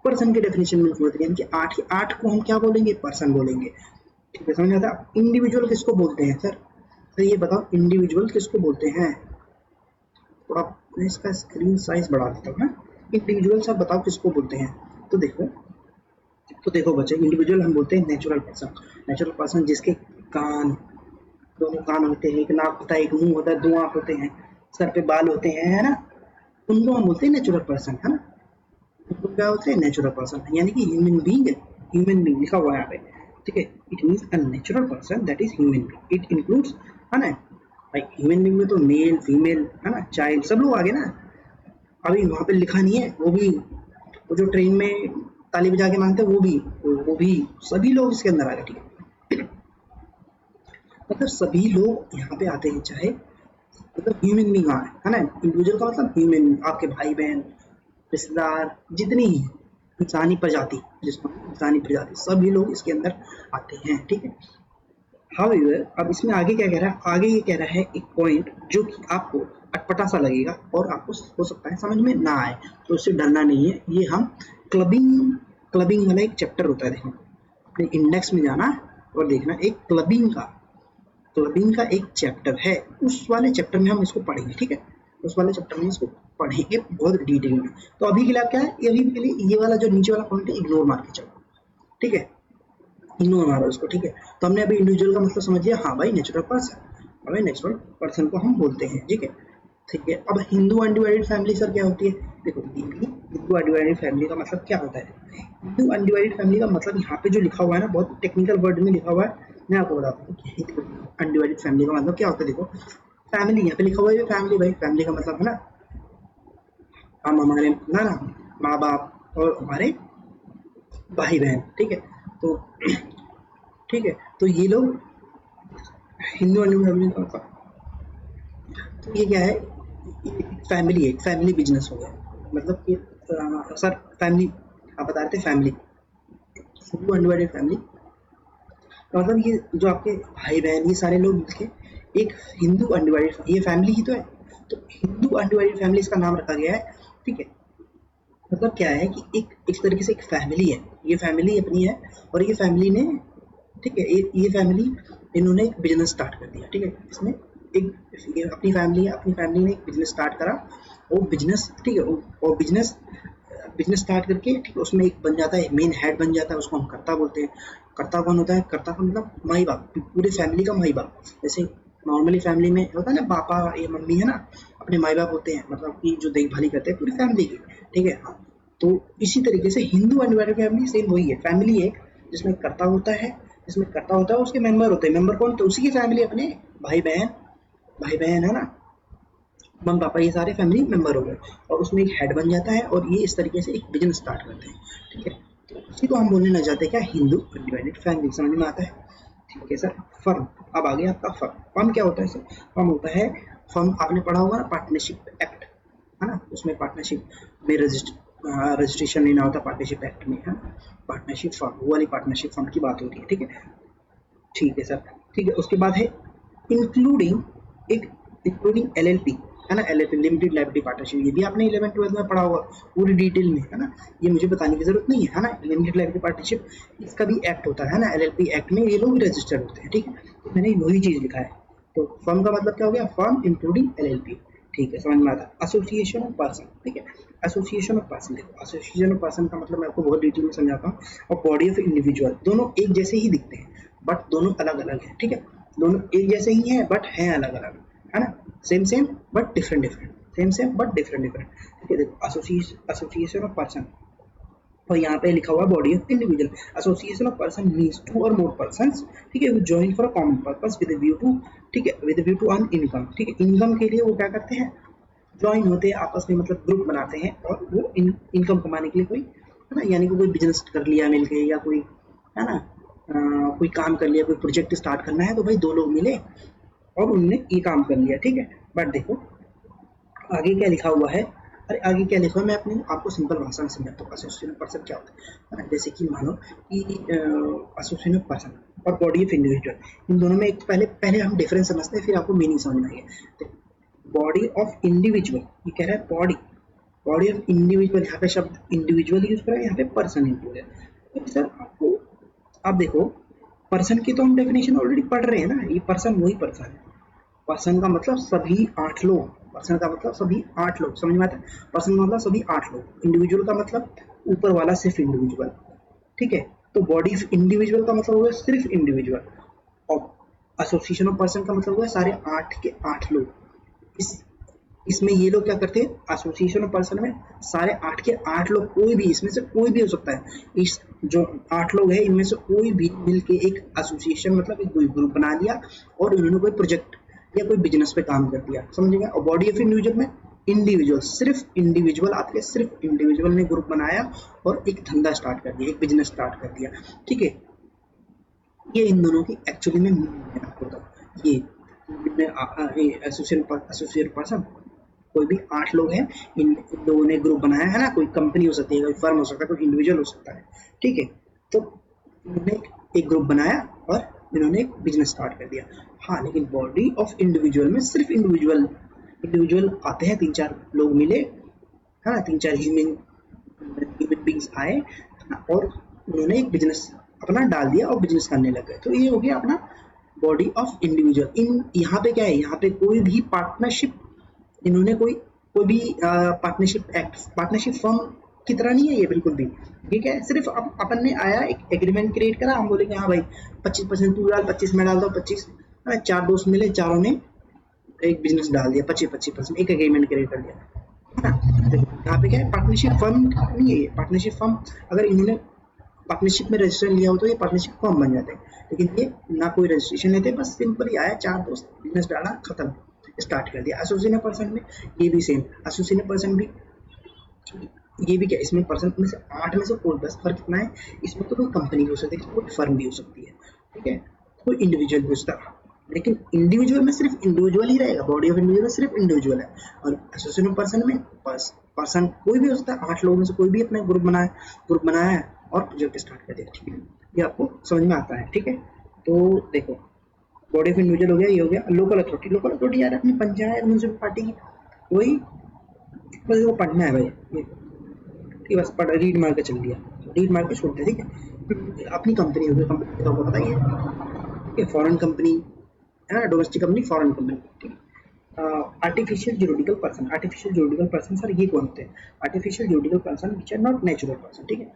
पर्सन के डेफिनेशन में इंक्लूड यानी कि 8 के 8 को हम क्या बोलेंगे? पर्सन बोलेंगे, ठीक है। समझ आता? इंडिविजुअल किसको बोलते हैं सर? तो ये बताओ इंडिविजुअल किसको बोलते हैं? तो आप इसका स्क्रीन साइज बढ़ा देता हूँ ना। इंडिविजुअल सब बताओ किसको बोलते हैं? तो देखो बच्चे, इंडिविजुअल हम बोलते हैं नेचुरल पर्सन जिसके कान, दोनों कान होते हैं, एक नाक होता है, एक मुंह होता है, 2 आंख होते हैं, सर पे बाल होते हैं, है ना, उनको हम बोलते हैं नेचुरल पर्सन, है ना। उनको क्या होते हैं? नेचुरल पर्सन, यानी कि ह्यूमन बीइंग लिखा हुआ है यहाँ पे, ठीक है। It means a natural person that is human being, it includes, है ना भाई, ह्यूमन बीइंग में तो मेल, फीमेल, है ना, चाइल्ड, सब लोग आ गए ना। अभी वहाँ पे लिखा नहीं है, वो भी, वो जो ट्रेन में ताली बजा के मांगते हैं, वो भी सभी लोग इसके अंदर आ गए, ठीक है। मतलब सभी लोग यहाँ पे आते हैं, चाहे मतलब ह्यूमन बीइंग है ना। इंडिविजुअल का मतलब ह्यूमन, आपके भाई बहन, रिश्तेदार, जितनी इंसानी प्रजाति, जिसको इंसानी प्रजाति, सभी लोग इसके अंदर आते हैं, ठीक है। हाउएवर, अब इसमें आगे क्या कह रहा है? आगे ये कह रहा है एक पॉइंट जो कि आपको अटपटा सा लगेगा और आपको हो सकता है समझ में ना आए, तो उससे डरना नहीं है। ये हम क्लबिंग वाला एक चैप्टर होता है, देखो अपने इंडेक्स में जाना और देखना, एक क्लबिंग का एक चैप्टर है, उस वाले चैप्टर में हम इसको पढ़ेंगे, ठीक है। उस वाले चैप्टर में इसको पढ़ेंगे बहुत डिटेल में। तो अभी के लिए क्या है, अभी के लिए ये वाला जो नीचे वाला पॉइंट है इग्नोर मार के चलो, ठीक है, इग्नोर मारो इसको, ठीक है। तो हमने अभी इंडिविजुअल का मतलब समझ लिया, हाँ भाई नेचुरल पर्सन को हम बोलते हैं, ठीक है। ठीक है, अब हिंदू अनडिवाइडेड फैमिली सर क्या होती है? देखो हिंदू अनडिवाइडेड फैमिली का मतलब क्या होता है? हिंदू अनडिवाइडेड फैमिली का मतलब यहाँ पे जो लिखा हुआ है ना, बहुत टेक्निकल वर्ड में लिखा हुआ है, मैं आपको बताता हूँ कि हिंदू अनडिवाइडेड फैमिली का मतलब क्या होता है। देखो फैमिली यहाँ पे लिखा हुआ है, फैमिली भाई, फैमिली का मतलब है ना, हम हमारे ना माँ बाप और हमारे भाई बहन, ठीक है। तो ठीक है, तो ये लोग हिंदू अनडिवाइडेड फैमिली का मतलब, तो ये क्या है, फैमिली है, फैमिली बिजनेस हो गया, मतलब कि सर फैमिली, आप बता रहे थे फैमिली, हिंदू अनडिवाइडेड फैमिली मतलब ये जो आपके भाई बहन, ये सारे लोग मिलके एक हिंदू अनडिवाइडेड, ये फैमिली ही तो है, तो हिंदू अनडिवाइडेड फैमिली इसका नाम रखा गया है, ठीक है। मतलब क्या है कि एक तरीके से एक फैमिली है, ये फैमिली अपनी है, और ये फैमिली ने, ठीक है, ये फैमिली, इन्होंने एक बिजनेस स्टार्ट कर दिया, ठीक है। इसमें एक अपनी फैमिली ने एक बिजनेस स्टार्ट करा, वो बिजनेस, ठीक है, और बिजनेस स्टार्ट करके, ठीक है, उसमें एक बन जाता है, मेन हेड बन जाता है, उसको हम कर्ता बोलते हैं। कर्ता कौन होता है? कर्ता का मतलब माई बाप, पूरे फैमिली का माई बाप। जैसे नॉर्मली फैमिली में होता है ना, पापा या मम्मी है ना, अपने माई बाप होते हैं, मतलब कि जो देखभाली करते हैं पूरी फैमिली की, ठीक है। हाँ, तो इसी तरीके से हिंदू अनडिवाइडेड फैमिली सेम वही है, फैमिली एक जिसमें कर्ता होता है, उसके मेंबर होते हैं, मेंबर कौन? तो उसी की फैमिली अपने भाई बहन है ना, मम्मी पापा, ये सारे फैमिली मेंबर हो गए और उसमें एक हेड बन जाता है और ये इस तरीके से एक बिजनेस स्टार्ट करते हैं। ठीक है, तो इसी को हम बोलने लग जाते हैं क्या, हिंदू अनडिवाइडेड फैमिली। समझ में आता है? ठीक है सर। फर्म, अब आ गया आपका फर्म। फर्म क्या होता है सर? फर्म होता है, फर्म आपने पढ़ा होगा ना, पार्टनरशिप एक्ट, है ना, उसमें पार्टनरशिप में रजिस्ट्रेशन लेना होता है पार्टनरशिप एक्ट में, है ना। पार्टनरशिप फर्म, वो वाली पार्टनरशिप फर्म की बात हो रही है। ठीक है, ठीक है सर। ठीक है, उसके बाद है इंक्लूडिंग, एक इंक्लूडिंग एलएलपी, है ना, एलएलपी लिमिटेड लायबिलिटी पार्टनरशिप। ये भी आपने 11th 12th में पढ़ा होगा पूरी डिटेल में, है ना, ये मुझे बताने की जरूरत नहीं है, है ना। लिमिटेड लायबिलिटी पार्टनरशिप, इसका भी एक्ट होता है ना, एलएलपी एक्ट में ये लोग भी रजिस्टर्ड होते हैं। ठीक है, तो मैंने वही चीज लिखा है। तो फर्म का मतलब क्या हो गया, फर्म इंक्लूडिंग एलएलपी। ठीक है, समझ में आता है। एसोसिएशन ऑफ पर्सन, ठीक है, एसोसिएशन ऑफ पर्सन। देखो, एसोसिएशन ऑफ पर्सन का मतलब मैं आपको बहुत डिटेल में समझाता हूँ। और बॉडी ऑफ इंडिविजुअल, दोनों एक जैसे ही दिखते हैं बट दोनों अलग अलग है। ठीक है, दोनों एक जैसे ही हैं बट हैं अलग अलग, है ना। Same same but different different, same same but different different. ठीक है, देखो, एसोसिएशन ऑफ पर्सन, और यहाँ पे लिखा हुआ है body of individual. Association of person means two और मोर पर्संस, ठीक है, वो join for a common purpose with view to, ठीक है, with view to earn income. ठीक है, इनकम के लिए वो क्या करते हैं, ज्वाइन होते हैं आपस में, मतलब ग्रुप बनाते हैं और वो इनकम कमाने के लिए कोई, है ना, यानी कि कोई बिजनेस कर लिया मिलके, या कोई, है ना, कोई काम कर लिया, कोई प्रोजेक्ट स्टार्ट करना है तो भाई दो लोग मिले और उनने ये काम कर लिया। ठीक है, बट देखो आगे क्या लिखा हुआ है, अरे आगे क्या लिखा है, मैं अपने आपको सिंपल भाषा में समझाता हूँ। एसोसिएशन ऑफ पर्सन क्या होता है ना, जैसे कि मानो कि एसोसिएशन ऑफ पर्सन और बॉडी ऑफ इंडिविजुअल, इन दोनों में एक पहले पहले हम डिफरेंस समझते हैं, फिर आपको मीनिंग समझ में आएगा। बॉडी ऑफ इंडिविजुअल, ये कह रहा है बॉडी, बॉडी ऑफ इंडिविजुअल, यहाँ पे शब्द इंडिविजुअल यूज करा है, यहाँ पे पर्सन इंक्लूड है। तो सर आपको, आप देखो, पर्सन की तो हम डेफिनेशन ऑलरेडी पढ़ रहे हैं ना, ये पर्सन वही पर्सन है। पर्सन का मतलब सभी 8 लोग, पर्सन का मतलब सभी 8 लोग, समझ में आता है। पर्सन का मतलब सभी 8 लोग, इंडिविजुअल का मतलब ऊपर वाला सिर्फ इंडिविजुअल। ठीक है, तो बॉडी ऑफ इंडिविजुअल का मतलब हो गया सिर्फ इंडिविजुअल, और एसोसिएशन ऑफ पर्सन का मतलब हुआ सारे 8 के 8 लोग। इसमें ये लोग क्या करते हैं, एसोसिएशन ऑफ पर्सन में सारे 8 के 8 लोग, कोई भी, इसमें से कोई भी हो सकता है, इस जो 8 लोग हैं इनमें से कोई भी मिलके एक एसोसिएशन, मतलब एक ग्रुप बना लिया और उन्होंने कोई प्रोजेक्ट या कोई बिजनेस पे काम कर दिया, समझेगा। और बॉडी ऑफ इंडिविजुअल में इंडिविजुअल, सिर्फ इंडिविजुअल आते हैं, सिर्फ इंडिविजुअल ने ग्रुप बनाया और एक धंधा स्टार्ट कर दिया, एक बिजनेस स्टार्ट कर दिया। ठीक है, ये इन दोनों की एक्चुअली में मीनिंग है, आपको बताओ। ये एसोसिएशन पर्सन, कोई भी 8 लोग हैं, इन लोगों ने ग्रुप बनाया है ना, कोई कंपनी हो सकती है, कोई फर्म हो सकता है, कोई इंडिविजुअल हो सकता है। ठीक है, तो इन्होंने एक ग्रुप बनाया और इन्होंने एक बिजनेस स्टार्ट कर दिया। हाँ, लेकिन बॉडी ऑफ इंडिविजुअल में सिर्फ इंडिविजुअल इंडिविजुअल आते हैं, 3-4 लोग मिले, है ना, 3-4 ह्यूमन बींग्स आए, है ना, और उन्होंने एक बिजनेस अपना डाल दिया और बिजनेस करने लग गए। तो ये हो गया अपना बॉडी ऑफ इंडिविजुअल। इन यहाँ पे क्या है, यहाँ पे कोई भी पार्टनरशिप, इन्होंने कोई कोई भी पार्टनरशिप एक्ट, पार्टनरशिप फर्म की तरह नहीं है ये बिल्कुल भी। ठीक है, सिर्फ अपन ने आया, एक एग्रीमेंट क्रिएट करा, हम बोले कि हाँ भाई 25% तू डाल, 25 मैं डाल दो, 25, 4 दोस्त मिले, चारों ने एक बिजनेस डाल दिया, 25-25%, एक एग्रीमेंट क्रिएट कर दिया। यहाँ पे क्या है, पार्टनरशिप फर्म नहीं है ये। पार्टनरशिप फर्म अगर इन्होंने पार्टनरशिप में रजिस्ट्रेशन लिया हो तो ये पार्टनरशिप फर्म बन जाते हैं, लेकिन ये ना कोई रजिस्ट्रेशन लेते, बस सिंपल ही आया, 4 दोस्त बिजनेस डाला, खत्म, स्टार्ट कर दिया। एसोसिएशन पर्सन में ये भी सेम, एसोसिएशन पर्सन भी, ये भी क्या, इसमें पर्सन में से 8 में से कोई, बस फर्क इतना है, इसमें तो कोई कंपनी हो सकती है, कोई फर्म भी हो सकती है। ठीक है, कोई इंडिविजुअल भी हो सकता है, लेकिन इंडिविजुअल में सिर्फ इंडिविजुअल ही रहेगा, बॉडी ऑफ इंडिविजुअल सिर्फ इंडिविजुअल है। और एसोसिएशन पर्सन में पर्सन कोई भी हो सकता है, 8 लोगों में से कोई भी अपना ग्रुप बनाया है और प्रोजेक्ट स्टार्ट कर दिया। ठीक है, ये आपको समझ में आता है। ठीक है, तो देखो, बॉडी ऑफ इंडिविजुअल हो गया, ये हो गया। लोकल अथॉरिटी, लोकल अथॉरिटी यार अपनी पंचायत म्यूनसिपल की, वही बस वो पढ़ना है भाई, ठीक, बस पढ़ रीड मार के चल दिया, रीड मार के छोड़ते। ठीक है, अपनी कंपनी होगी, कंपनी तो आपको बताइए, ठीक है, फॉरेन कंपनी है ना, डोमेस्टिक कंपनी, फॉरेन कंपनी। ठीक है, artificial juridical person, artificial juridical person sir ये कौन होते हैं, artificial juridical person which are not natural person. ठीक है,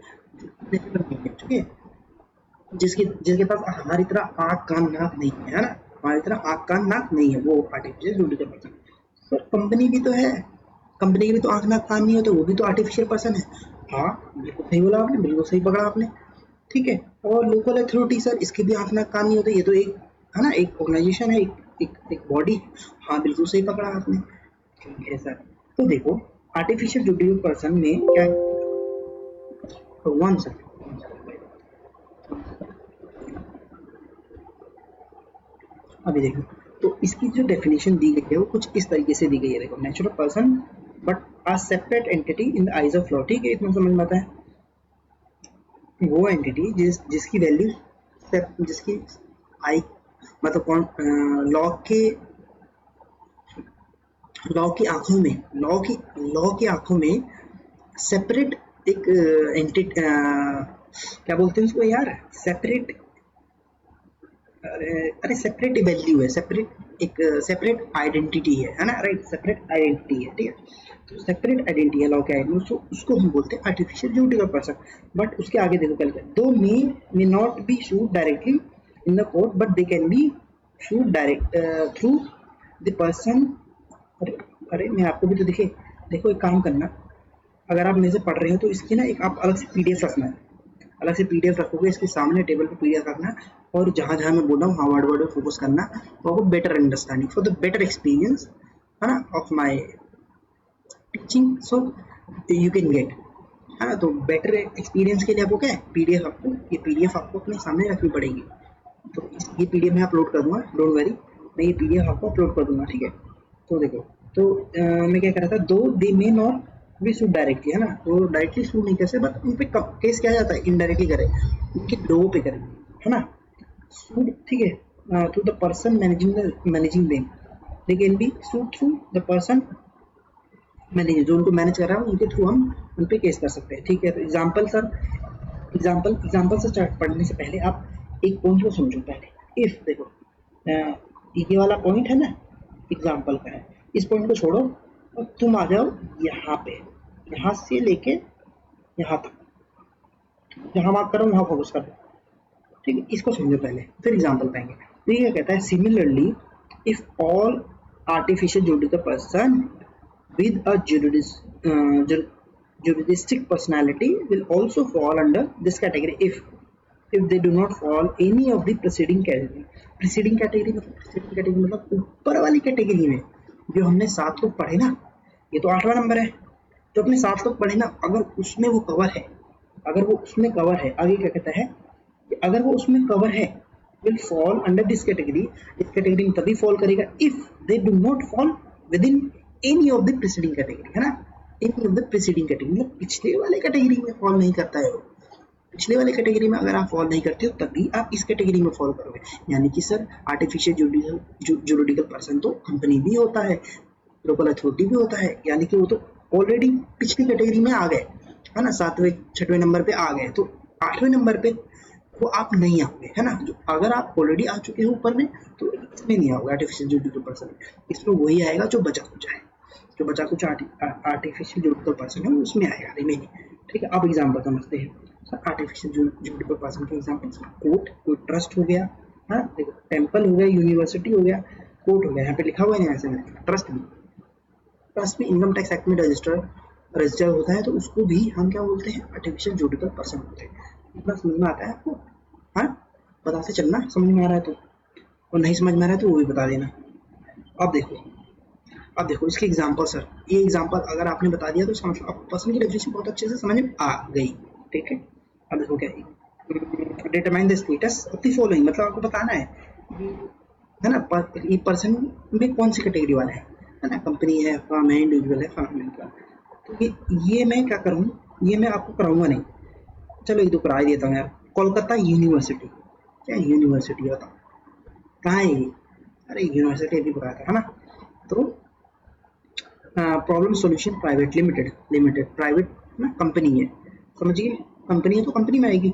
नेचुरल नहीं है, ठीक है, जिसके पास हमारी तरह आँख कान नाक नहीं है ना, हमारी तरह आँख कान नाक नहीं है, वो artificial juridical person. Sir company भी तो है, कंपनी की भी तो आँख नाक कान नहीं होते, वो भी तो आर्टिफिशियल पर्सन है। हाँ, बिल्कुल सही बोला आपने, बिल्कुल सही पकड़ा आपने। ठीक है, और लोकल अथॉरिटी सर, इसके भी आँख नाक कान नहीं होते, ये तो एक, है ना, एक ऑर्गेनाइजेशन है, एक एक बॉडी। हाँ बिल्कुल सही पकड़ा आपने, ठीक है सर। तो देखो आर्टिफिशियल जुडिशियल पर्सन में क्या, वन सर, अभी देखो तो इसकी जो डेफिनेशन दी गई है वो कुछ इस तरीके से दी गई है। देखो natural person but a separate entity in the eyes of law, ठीक है, इतना समझ में आता है। वो एंटिटी जिसकी वैल्यू, जिसकी आई मतलब कौन लॉ की आंखों में सेपरेट एक एंटिटी, क्या बोलते हैं उसको यार, सेपरेट, अरे सेपरेट वैल्यू है, सेपरेट आइडेंटिटी है ना, राइट, सेपरेट आइडेंटिटी है, ठीक है। तो सेपरेट आइडेंटिटी है लॉ के आइडेंटिटी, उसको हम बोलते हैं आर्टिफिशियल जुडिशियल पर्सन। बट उसके आगे देखो क्या, दो may not be should directly in the court but they can B should direct through the person. अरे मैं आपको भी तो देखो एक काम करना, अगर आप मेरे से पढ़ रहे हो तो इसकी ना एक आप अलग से पीडीएफ रखना है, अलग से पीडीएफ रखोगे, इसके सामने टेबल पे पीडीएफ रखना, और जहाँ जहाँ मैं बोल रहा हूँ वहाँ वर्ड वर्ड फोकस करना, for better understanding, for the better experience, है ना, of my teaching, so you can get, है ना। तो बेटर एक्सपीरियंस के लिए आपको क्या है, पीडीएफ, आपको ये पीडीएफ आपको अपने सामने रखनी पड़ेगी। तो ये पीडीएफ मैं अपलोड कर दूंगा, डोंट वरी, मैं ये पीडीएफ आपको अपलोड कर दूंगा, ठीक है। तो देखो, तो मैं क्या कर रहा था, दो दे मे नॉट भी शूट डायरेक्टली, है ना, तो डायरेक्टली शूट नहीं कर सकते, बट उन पे केस क्या जाता है, इनडायरेक्टली करे, उनके लोगों पे करे, है ना, सूट, ठीक है, to the person managing bank, they can be sued through the person managing, जो उनको मैनेज कर रहा है उनके थ्रू हम उन पे केस कर सकते हैं, ठीक है। तो एग्जाम्पल से चार्ट पढ़ने से पहले आप एक पॉइंट को समझो पहले। इफ देखो ये वाला पॉइंट है ना, एग्जाम्पल का है, इस पॉइंट को छोड़ो और तुम आ जाओ यहाँ पे, यहाँ से लेके यहाँ तक, जहाँ मार्क करो वहाँ फोकस करो, ठीक है। इसको समझो पहले, फिर एग्जाम्पल पाएंगे। तो ये क्या कहता है, similarly if all artificial judicial person with a juristic personality will also fall under this category if they do not fall any of the preceding category। preceding category मतलब ऊपर वाली कैटेगरी में जो हमने 7 लोग पढ़े ना, ये तो 8वां नंबर है, जो अपने 7 लोग पढ़े ना, अगर उसमें वो कवर है, आगे क्या कहता है कि अगर वो उसमें कवर है, will fall under this category, इस कैटेगरी में तभी फॉल करेगा if they do not fall within any of the preceding category, है ना, any of the preceding category, मतलब पिछले वाले कैटेगरी में फॉल नहीं करता है वो, पिछले वाले कैटेगरी में अगर आप फॉल नहीं करते हो तभी आप इस कैटेगरी में फॉल करोगे। यानी कि सर आर्टिफिशियल जुडिशियल पर्सन तो कंपनी भी होता है, लोकल अथॉरिटी भी होता है, यानी कि वो तो ऑलरेडी पिछली कैटेगरी में आ गए, है ना, 7वें 6वें नंबर पे आ गए, तो 8वें नंबर पे वो आप नहीं आओगे, है ना। जो अगर आप ऑलरेडी आ चुके हो ऊपर में तो इसमें नहीं आओगे आर्टिफिशियल जुडिशियल पर्सन, इसमें वही आएगा जो बचा कुछ है, जो बचा कुछ आर्टिफिशियल जुडिशियल पर्सन है उसमें आएगा, रिमेनिंग, ठीक है। अब एग्जाम्पल समझते हैं सर, आर्टिफिशियल जुडिशियल पर्सन के एग्जाम्पल, कोर्ट, कोई ट्रस्ट हो गया, हाँ देखो, टेम्पल हो गया, यूनिवर्सिटी हो गया, कोर्ट हो गया, यहाँ पे लिखा हुआ है ना ऐसे में, ट्रस्ट भी इनकम टैक्स एक्ट में रजिस्टर होता है, तो उसको भी हम क्या बोलते हैं, आर्टिफिशियल जुडिशियल पर्सन बोलते हैं। इतना समझ में आता है आपको, हाँ बताते चलना, समझ में आ रहा है तो, और नहीं समझ में आ रहा है तो वो भी बता देना। अब देखो इसके एग्जाम्पल सर, ये एग्जाम्पल अगर आपने बता दिया तो इसका मतलब आपको पर्सन की डेफिनेशन बहुत अच्छे से समझ में आ गई, ठीक है। अब देखो क्या है, determine the status of the following, मतलब आपको बताना है ना, ये पर्सन में कौन सी कैटेगरी वाला है ना, कंपनी है, फर्म है, इंडिविजुअल है, फर्म है, तो ये मैं क्या करूँ, ये मैं आपको कराऊंगा नहीं, चलो एक दो करा देता हूँ यार। कोलकाता यूनिवर्सिटी, क्या यूनिवर्सिटी बताओ कहाँ है ये, अरे यूनिवर्सिटी अभी बताया था, है ना। तो problem solution private limited private ना कंपनी है, समझिए कंपनी है तो कंपनी में आएगी।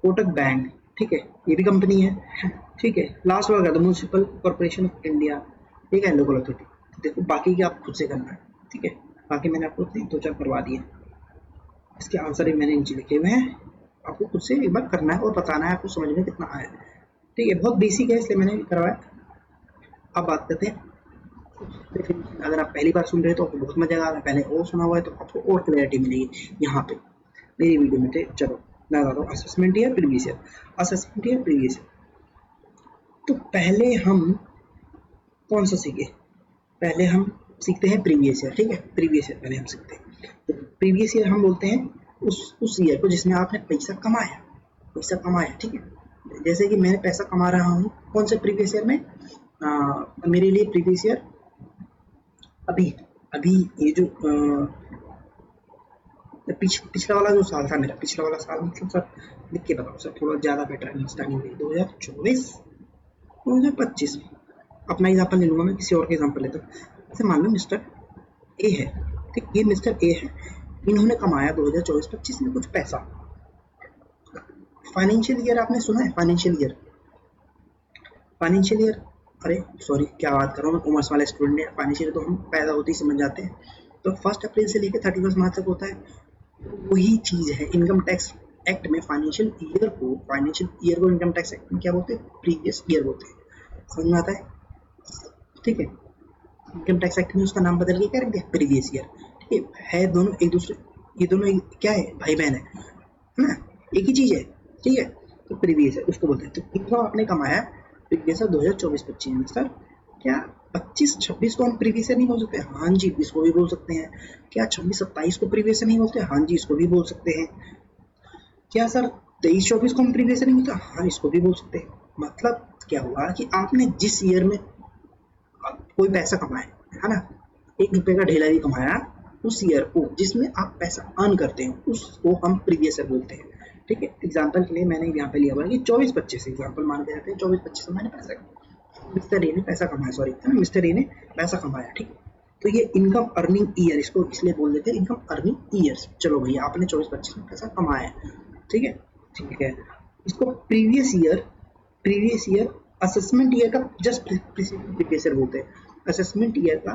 कोटक बैंक, ठीक है, ये भी कंपनी है, ठीक है। लास्ट वर्ग है तो म्यूनसिपल कॉर्पोरेशन ऑफ इंडिया, ठीक है, लोकल अथॉरिटी। देखो बाकी की आप खुद से करना है, ठीक है, बाकी मैंने आपको 2-4 करवा दिए, इसके आंसर भी मैंने नीचे लिखे हुए हैं, आपको खुद से एक बार करना है और बताना है आपको समझ में कितना आया, ठीक है, बहुत बेसिक है इसलिए मैंने करवाया। अब बात करते हैं, अगर आप पहली बार सुन रहे हो तो आपको बहुत मजा आ रहा है, पहले और सुना हुआ है तो आपको और क्लैरिटी मिलेगी यहाँ पे मेरी वीडियो में। चलो मैं बताता हूँ, असेसमेंट या प्रीवियस ईयर, तो पहले हम कौन सा सीखे? पहले हम सीखते हैं प्रीवियस ईयर, ठीक है, प्रीवियस ईयर पहले हम सीखते हैं। तो प्रीवियस ईयर हम बोलते हैं उस ईयर को जिसमें आपने पैसा कमाया, ठीक है। जैसे कि मैं पैसा कमा रहा हूँ कौन से प्रीवियस ईयर में, मेरे लिए प्रीवियस ईयर अभी अभी ये जो पिछला वाला जो साल था मेरा, पिछला वाला साल मतलब सर लिख के बताओ सर, थोड़ा ज़्यादा बेटर अंडरस्टैंडिंग है। 2024 2025 अपना एग्जाम्पल ले लूँगा मैं, किसी और का एग्जाम्पल लेता हूँ। जैसे मान लो मिस्टर ए है, ठीक, ये मिस्टर ए है, इन्होंने कमाया 2024-25 में कुछ पैसा। फाइनेंशियल ईयर आपने सुना है? फाइनेंशियल ईयर, अरे सॉरी क्या बात कर रहा हूँ मैं, कॉमर्स वाले स्टूडेंट है। फाइनेंशियल तो हम पैदा होते ही समझ जाते हैं। तो 1 अप्रैल से लेकर 31 मार्च तक होता है। वही चीज़ है इनकम टैक्स एक्ट में। फाइनेंशियल ईयर को इनकम टैक्स एक्ट में क्या बोलते हैं? प्रीवियस ईयर बोलते हैं। समझ में आता है? ठीक है, इनकम टैक्स एक्ट में उसका नाम बदल के क्या रख दिया? Previous year. ठीक है दोनों एक दूसरे, ये दोनों क्या है? भाई बहन है ना, एक ही चीज़ है, ठीक है। तो प्रीवियस है उसको बोलते हैं। तो कितना आपने कमाया प्रीवियस 2024-25 में? सर क्या 25-26 को हम प्रीवियस नहीं बोल सकते? हाँ जी, इसको भी बोल सकते हैं। क्या 26-27 को प्रीवियस नहीं बोलते? हाँ जी, इसको भी बोल सकते हैं। क्या सर 23-24 को हम प्रीवियस नहीं बोलते? हाँ, इसको भी बोल सकते हैं। मतलब क्या हुआ कि आपने जिस ईयर में कोई पैसा कमाया है ना, 1 रुपये का ढेला भी कमाया, उस ईयर को जिसमें आप पैसा अर्न करते हैं उसको हम प्रीवियस ईयर बोलते हैं। ठीक है, एग्जाम्पल के लिए मैंने यहाँ पे लिया हुआ है कि 24-25 एग्जाम्पल मान के जाते हैं। 24-25 में मैंने पैसा कमाया, मिस्टर ए ने पैसा कमाया, सॉरी है ना, मिस्टर ए ने पैसा कमाया। ठीक है, तो ये इनकम अर्निंग ईयर, इसको इसलिए बोल देते हैं इनकम अर्निंग ईयर्स। चलो भैया आपने 24-25 में पैसा कमाया, ठीक है, ठीक है। इसको प्रीवियस ईयर असेसमेंट ईयर का जस्ट प्रीवियस ईयर बोलते हैं। असेसमेंट ईयर का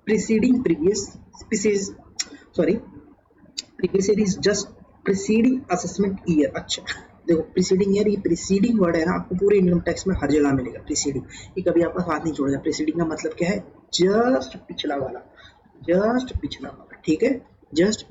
preceding previous year is just preceding assessment year. अच्छा देखो, प्रीसीडिंग ईयर, ये प्रीसीडिंग वर्ड है ना, आपको पूरे इनकम टैक्स में हर जगह मिलेगा प्रीसीडिंग। ये कभी आपका साथ नहीं छोड़ेगा। प्रीसीडिंग का मतलब क्या है? जस्ट पिछला वाला, ठीक है, जस्ट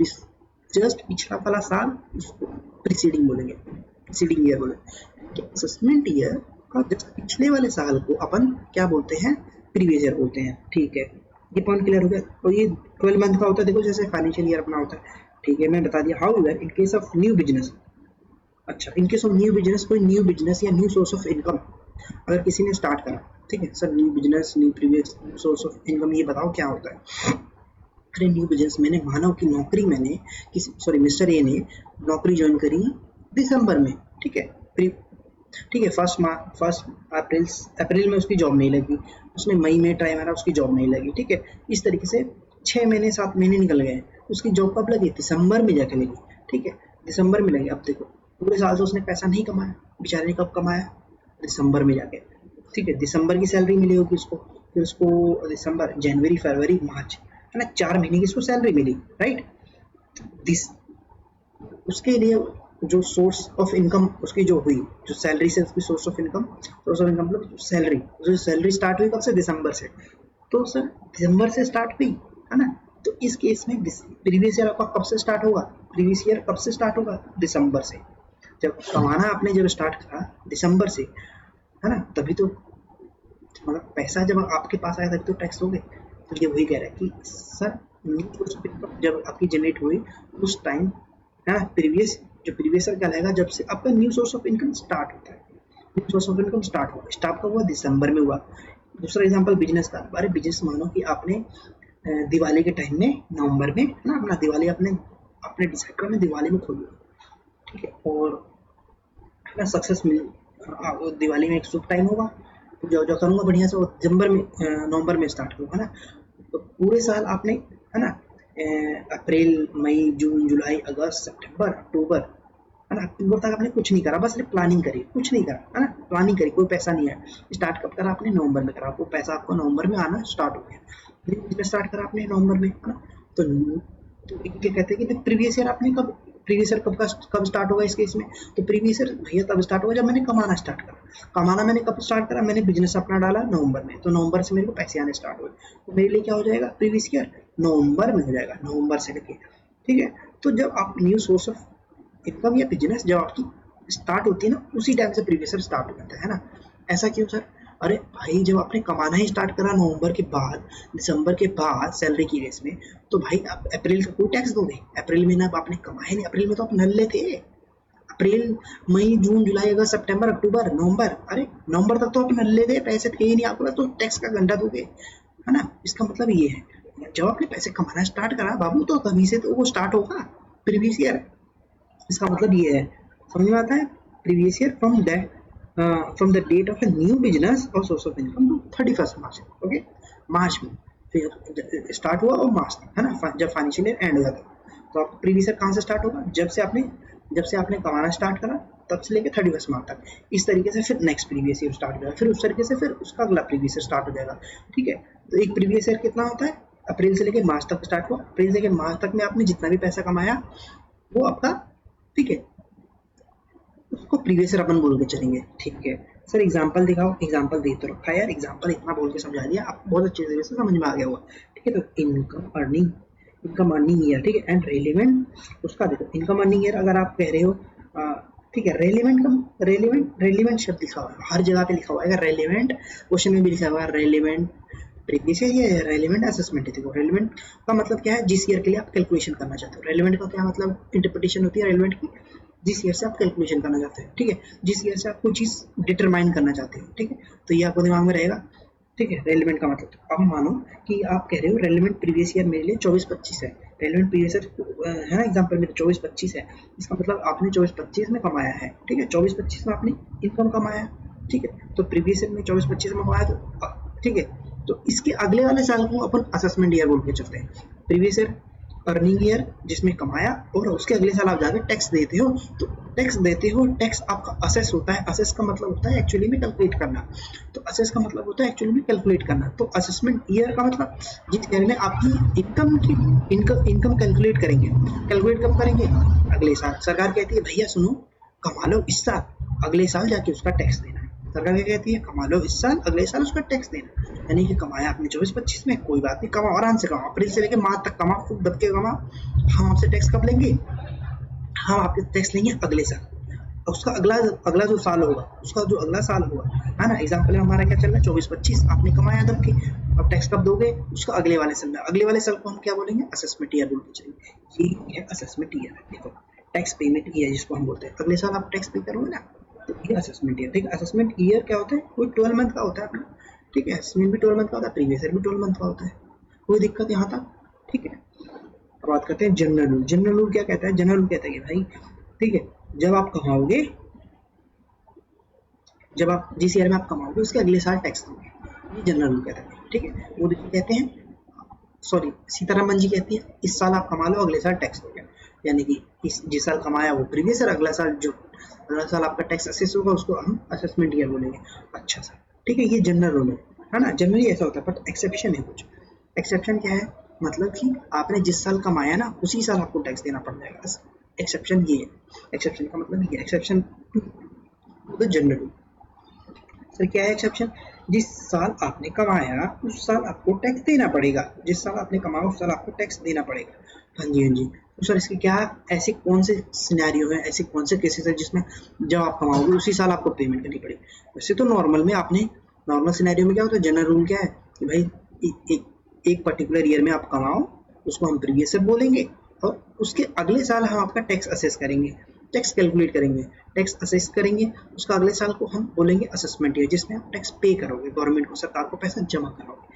पिछला वाला साल उसको प्रीसीडिंग बोलेंगे, प्रीसीडिंग ईयर बोलेंगे। असेसमेंट ईयर का जस्ट पिछले वाले साल को अपन क्या बोलते हैं? प्रीवियस ईयर बोलते हैं। ठीक है, ये पॉइंट क्लियर हो गया। और ये 12 मंथ का होता है, देखो जैसे फाइनेंशियल ईयर अपना होता है। ठीक है, मैं बता दिया। However in case of new business, अच्छा in case of new business, कोई न्यू बिजनेस या न्यू सोर्स ऑफ इनकम अगर किसी ने स्टार्ट करा, ठीक है sir, new business, new previous source of income, ये बताओ क्या होता है? अरे न्यू बिजनेस मैंने मानो कि नौकरी मैंने मिस्टर ए ने नौकरी ज्वाइन करी दिसंबर में, ठीक है, ठीक है, 1 अप्रैल में उसकी जॉब नहीं लगी, उसने मई में ट्राई मारा, उसकी जॉब नहीं लगी। ठीक है, इस तरीके से 6 महीने 7 महीने निकल गए, उसकी जॉब कब लगी? दिसंबर में जाके लगी। ठीक है, दिसंबर में लगी। अब देखो पूरे साल से उसने पैसा नहीं कमाया, बेचारे ने कब कमाया? दिसंबर में जाके। ठीक है, दिसंबर की सैलरी मिली होगी उसको, फिर उसको दिसंबर, जनवरी, फरवरी, मार्च, है ना, 4 महीने की उसको सैलरी मिली, राइट। उसके लिए जो सोर्स ऑफ इनकम उसकी जो हुई, जो सैलरी से उसकी सोर्स ऑफ इनकम मतलब सैलरी स्टार्ट हुई कब से? दिसंबर से। तो सर दिसंबर से स्टार्ट हुई, है ना, तो इस केस में प्रीवियस ईयर आपका कब से स्टार्ट होगा? प्रीवियस ईयर कब से स्टार्ट होगा? दिसंबर से। जब कमाना आपने जब स्टार्ट करा दिसंबर से, है ना, तभी तो मतलब पैसा जब आपके पास आया तभी तो टैक्स हो गए। तो ये वही कह रहा है कि sir new source of income जब आपकी जनरेट हुई उस टाइम, है ना, प्रीवियस ईयर कहलाएगा जब से आपका new source of income start होता है। New source of income start कब हुआ? दिसंबर में हुआ। दूसरा एग्जांपल बिजनेस का। अरे बिजनेस मानो कि आपने दिवाली के टाइम में नवंबर में, है ना, अपना दिवाली आपने डिसाइड करना दिवाली में खोल दिया, ठीक है, और है ना सक्सेस मिल, दिवाली में एक शुभ टाइम होगा, जो करूँगा बढ़िया से, और नवंबर में स्टार्ट होगा ना। तो पूरे साल आपने, है ना, अप्रैल, मई, जून, जुलाई, अगस्त, सितंबर, अक्टूबर, है ना, अक्टूबर तक आपने कुछ नहीं करा, बस प्लानिंग करी, कुछ नहीं करा, है ना, प्लानिंग करी, कोई पैसा नहीं आया। स्टार्ट कब करा आपने? नवंबर में करा, आपको पैसा आपको नवंबर में आना स्टार्ट हो गया। बिजनेस स्टार्ट करा आपने नवंबर में, है ना। तो क्या कहते हैं कि प्रीवियस ईयर आपने कब स्टार्ट होगा इस केस में? तो प्रीवियस ईयर भैया तब स्टार्ट होगा जब मैंने कमाना स्टार्ट करा। कमाना मैंने कब स्टार्ट करा? मैंने बिजनेस अपना डाला नवंबर में, तो नवंबर से मेरे को पैसे आने स्टार्ट हुए, तो मेरे लिए क्या हो जाएगा? प्रीवियस ईयर नवंबर में हो जाएगा, नवंबर से लेके। ठीक है, तो जब आप न्यू सोर्स ऑफ इनकम या बिजनेस जब आपकी स्टार्ट होती है ना, उसी टाइम से प्रीवियस ईयर स्टार्ट हो जाता है ना। ऐसा क्यों सर? अरे भाई जब आपने कमाना ही स्टार्ट करा नवंबर के बाद, दिसंबर के बाद सैलरी की रेस में, तो भाई आप अप्रैल का कोई टैक्स दोगे? अप्रैल महीना अब आपने कमाया नहीं, अप्रैल में तो आप नल्ले थे। अप्रैल, मई, जून, जुलाई, अगस्त, सितंबर, अक्टूबर, नवंबर, अरे नवंबर तक तो आप नल्ले थे, पैसे थे ही नहीं आपके पास, तो टैक्स का घंटा दोगे, है ना? इसका मतलब ये है, जब आपने पैसे कमाना स्टार्ट करा बाबू, तो तभी से तो वो स्टार्ट होगा प्रीवियस ईयर। इसका मतलब ये है, समझ में आता है? Previous year from the date of a new business और source of income to 31 March. Okay, March में फिर स्टार्ट हुआ और मार्च तक, है ना, जब फाइनेंशियल ईयर एंड हुआ था। तो आपका प्रीवियस ईयर कहाँ से स्टार्ट होगा? जब से आपने कमाना स्टार्ट करा तब से लेके 31 मार्च तक। इस तरीके से फिर नेक्स्ट प्रीवियस ईयर स्टार्ट हो जाएगा, फिर उस तरीके से फिर उसका अगला प्रीवियस ईयर स्टार्ट हो जाएगा। ठीक है, तो एक प्रीवियस ईयर कितना होता है? अप्रैल से लेके मार्च तक स्टार्ट हुआ, अप्रैल से लेके मार्च तक में आपने जितना भी पैसा कमाया वो आपका, ठीक है, उसको प्रीवियस ईयर अपन बोल के चलेंगे। ठीक है सर, एग्जांपल दिखाओ। एग्जांपल दे तो रखा है यार, एग्जांपल इतना बोल के समझा दिया, आप बहुत अच्छे तरीके से समझ में आ गया होगा। ठीक है, तो इनकम अर्निंग ईयर, ठीक है, एंड रेलिवेंट उसका देखो। इनकम अर्निंग ईयर अगर आप कह रहे हो, ठीक है, रेलिवेंट शब्द लिखा हुआ है हर जगह पे, लिखा हुआ है। अगर रेलिवेंट क्वेश्चन में भी लिखा हुआ है रेलिवेंट प्रीवियस ईयर या रेलिवेंट असेसमेंट है। देखो रेलिवेंट का मतलब क्या है? जिस ईयर के लिए आप कैलकुलेशन करना चाहते हो। रेलिवेंट का क्या मतलब इंटरप्रिटेशन होती है रेलिवेंट की? जिस ईयर से आप कैलकुलेशन करना चाहते हैं, ठीक है, जिस ईयर से आप कोई चीज डिटरमाइन करना चाहते हो, ठीक है, तो ये आपको दिमाग में रहेगा। ठीक है, रेलिवेंट का मतलब, अब मानो कि आप कह रहे हो रेलिवेंट प्रीवियस ईयर मेरे लिए 24-25 है, रेलिवेंट प्रीवियस ईयर है ना, एग्जांपल में 24-25 है, इसका मतलब आपने 24-25 में कमाया है। ठीक है, 24-25 में आपने इनकम कमाया, ठीक है, तो प्रीवियस ईयर में 24-25 में कमाया, तो ठीक है, तो इसके अगले वाले साल को अपन असेसमेंट ईयर बोल के चलते हैं। प्रीवियस ईयर अर्निंग ईयर जिसमें कमाया, और उसके अगले साल आप जाके टैक्स देते हो, तो टैक्स आपका असेस होता है। असेस का मतलब होता है एक्चुअली में कैलकुलेट करना, तो असेस का मतलब होता है एक्चुअली में कैलकुलेट करना। तो असेसमेंट ईयर का मतलब जिस ईयर में आपकी इनकम कैलकुलेट करेंगे। कैलकुलेट कब करेंगे? अगले साल। सरकार कहती है भैया सुनो, कमा लो इस साल, अगले साल जाके उसका टैक्स देना है। सरकार क्या कहती है? कमा लो इस साल, अगले साल उसका टैक्स देना। यानी कि कमाया आपने 24-25 में, कोई बात नहीं, कमाओ आराम से, कमाओ अप्रैल से लेकर मार्च तक कमाओ, खूब दब के कमाओ। हम आपसे टैक्स कब लेंगे? हम आपके टैक्स लेंगे अगले साल, उसका अगला जो साल होगा, उसका जो अगला साल होगा, है ना। एग्जाम्पल में हमारा क्या चल रहा है? 24-25 आपने कमाया दब के, अब टैक्स कब दोगे? उसका अगले वाले साल में। अगले वाले साल को हम क्या बोलेंगे? असेसमेंट ईयर बोल के चलेंगे। ये है असेसमेंट ईयर। देखो टैक्स पेमेंट ईयर जिसको हम बोलते हैं, अगले साल आप टैक्स पे करोगे ना, तो ये असेसमेंट ईयर। ठीक है, असेसमेंट ईयर क्या होता है? कोई 12 मंथ का होता है अपना। ठीक है, असेसमेंट भी 12 मंथ का होता है, प्रीवियस ईयर भी 12 मंथ का होता है, कोई दिक्कत यहाँ तक? ठीक है, अब बात करते हैं जनरल रूल। जनरल रूल क्या कहता है? जनरल रूल कहता है कि भाई, ठीक है, जब आप कमाओगे, जब आप जिस ईयर में आप कमाओगे उसके अगले साल टैक्स दोगे, ये जनरल रूल कहता है। ठीक है, मोदी जी कहते हैं, सॉरी सीतारमन जी कहती है इस साल आप कमा लो, अगले साल टैक्स दोगे। यानी कि जिस साल कमाया वो प्रीवियस ईयर, अगला साल आपका टैक्स असेस होगा, उसको हम असेसमेंट ईयर बोलेंगे। अच्छा सर, ठीक है, ये जनरल रूल है ना, जनरली ऐसा होता है, बट एक्सेप्शन है कुछ। एक्सेप्शन क्या है? मतलब कि आपने जिस साल कमाया ना उसी साल आपको टैक्स देना पड़ जाएगा। एक्सेप्शन ये है, एक्सेप्शन का मतलब ये, exception to the general rule. Sir क्या है एक्सेप्शन? जिस साल आपने कमाया उस साल आपको टैक्स देना पड़ेगा, जिस साल आपने कमाया उस साल आपको टैक्स देना पड़ेगा। हाँ जी, हाँ जी। तो सर इसके क्या ऐसे कौन से सिनेरियो है, ऐसे कौन से केसेस है जिसमें जब आप कमाओगे उसी साल आपको पेमेंट करनी पड़ेगी? वैसे तो नॉर्मल में आपने, नॉर्मल सिनेरियो में क्या होता है? जनरल रूल क्या है कि भाई एक पर्टिकुलर ईयर में आप कमाओ, उसको हम प्रीवियस ईयर बोलेंगे, और उसके अगले साल हम आपका टैक्स असेस करेंगे, टैक्स कैलकुलेट करेंगे, टैक्स असेस करेंगे, उसका अगले साल को हम बोलेंगे असेसमेंट ईयर, जिसमें आप टैक्स पे करोगे, गवर्नमेंट को, सरकार को पैसा जमा कराओगे।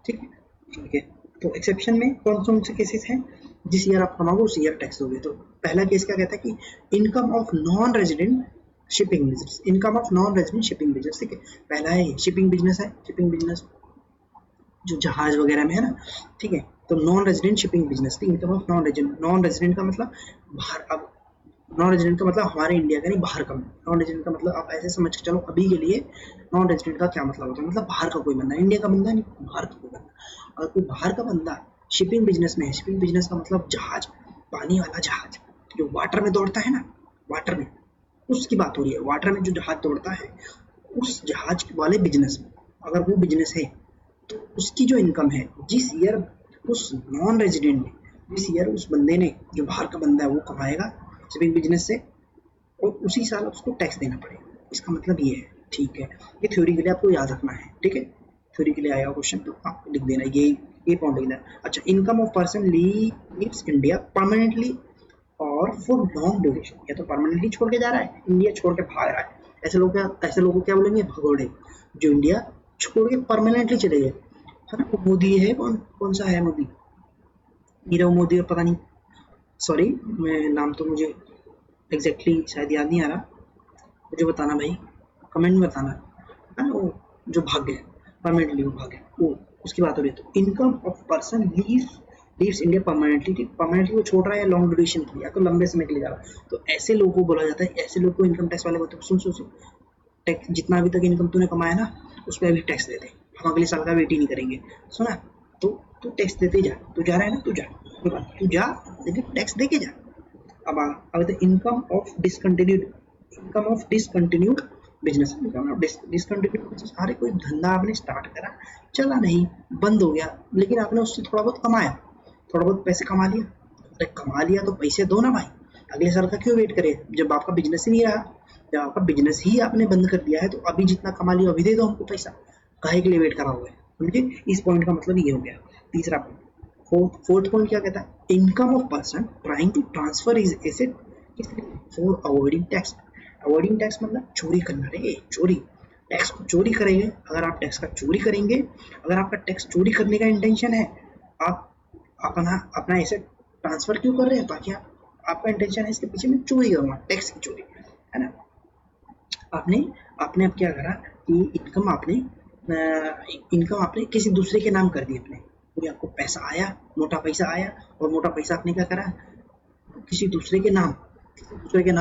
ठीक है, ठीक है। तो एक्सेप्शन में कौन से केसेस हैं? जिस ईयर आप कमाओगे उस ईयर टैक्स दोगे। तो पहला केस क्या कहता है कि income of non resident shipping business, income of non resident shipping business. ठीक है, पहला है शिपिंग बिजनेस है, शिपिंग बिजनेस जो जहाज वगैरह में है ना। ठीक है, तो non resident shipping business, income of non resident का मतलब बाहर, अब नॉन रेजिडेंट का मतलब हमारे इंडिया का नहीं, बाहर का। नॉन रेजिडेंट का मतलब आप ऐसे समझ के चलो, अभी के लिए नॉन रेजिडेंट का क्या मतलब होता है? मतलब बाहर का कोई बंदा, इंडिया का बंदा नहीं, बाहर का कोई बंदा। अगर कोई बाहर का बंदा शिपिंग बिजनेस में है, शिपिंग बिजनेस का मतलब जहाज, पानी वाला जहाज जो वाटर में दौड़ता है ना, वाटर में, उसकी बात हो रही है। वाटर में जो जहाज दौड़ता है उस जहाज वाले बिजनेस में अगर वो बिजनेस है, तो उसकी जो इनकम है, जिस ईयर उस नॉन रेजिडेंट ने, जिस ईयर उस बंदे ने, जो बाहर का बंदा है, वो कमाएगा शिपिंग बिजनेस से, और उसी साल उसको टैक्स देना पड़ेगा। इसका मतलब ये है। ठीक है, ये थ्योरी के लिए आपको याद रखना है, ठीक है, थ्योरी के लिए आया क्वेश्चन तो आप लिख देना, ये पॉइंट लिख देना। अच्छा, income of person leaves India permanently और फॉर लॉन्ग ड्यूरेशन, या तो परमानेंटली छोड़ के जा रहा है, इंडिया छोड़ के भाग रहा है, ऐसे लोगों को क्या बोलेंगे, भगोड़े, जो इंडिया छोड़ के परमानेंटली चले गए, है ना। वो मोदी है, कौन सा है मोदी, नीरव मोदी, और पता नहीं, सॉरी मैं नाम तो मुझे एग्जैक्टली शायद याद नहीं आ रहा, मुझे बताना भाई, कमेंट में बताना, है ना, वो जो भाग गए परमानेंटली, वो भाग गए, वो उसकी बात हो रही है। तो income of person leaves India permanently वो छोड़ रहा है, लॉन्ग ड्यूरेशन के लिए, या तो लंबे समय के लिए जा रहा है, तो ऐसे लोगों को बोला जाता है, ऐसे लोगों को इनकम टैक्स वाले बोलते हैं। सुन, टैक्स जितना अभी तक इनकम तूने कमाया ना, उस पर अभी टैक्स दे दे, हम अगले साल का वेट ही नहीं करेंगे, सुना, तो तू टैक्स देते जा, तू जा रहा है ना, तू जा, लेकिन टैक्स दे के जा। अब the income of discontinued business, discontinued business, अरे कोई धंधा आपने स्टार्ट करा, चला नहीं, बंद हो गया, लेकिन आपने उससे थोड़ा बहुत कमाया, थोड़ा बहुत पैसे कमा लिया, अरे कमा लिया तो पैसे दो ना भाई, अगले साल का क्यों वेट करे, जब आपका बिजनेस ही नहीं रहा, जब आपका बिजनेस ही आपने बंद कर दिया है, तो अभी जितना कमा लिया अभी दे दो हमको पैसा, काहे के लिए वेट करा हुआ है, समझे। इस पॉइंट का मतलब ये हो गया। तीसरा पॉइंट, फोर्थ पॉइंट क्या कहता है, income of person trying to transfer his asset for avoiding tax. Avoiding tax मतलब चोरी करना, रे चोरी, टैक्स को चोरी करेंगे, अगर आप टैक्स का चोरी करेंगे, अगर आपका टैक्स चोरी करने का इंटेंशन है, आप अपना एसेट ट्रांसफर क्यों कर रहे हैं, ताकि आपका इंटेंशन है इसके पीछे में चोरी करूंगा, टैक्स की चोरी, है ना। आपने अब क्या करा कि इनकम आपने किसी दूसरे के नाम कर दी, अपने कोई आपको पैसा आया, मोटा पैसा आया, और मोटा पैसा आपने क्या करा, किसी दूसरे के नाम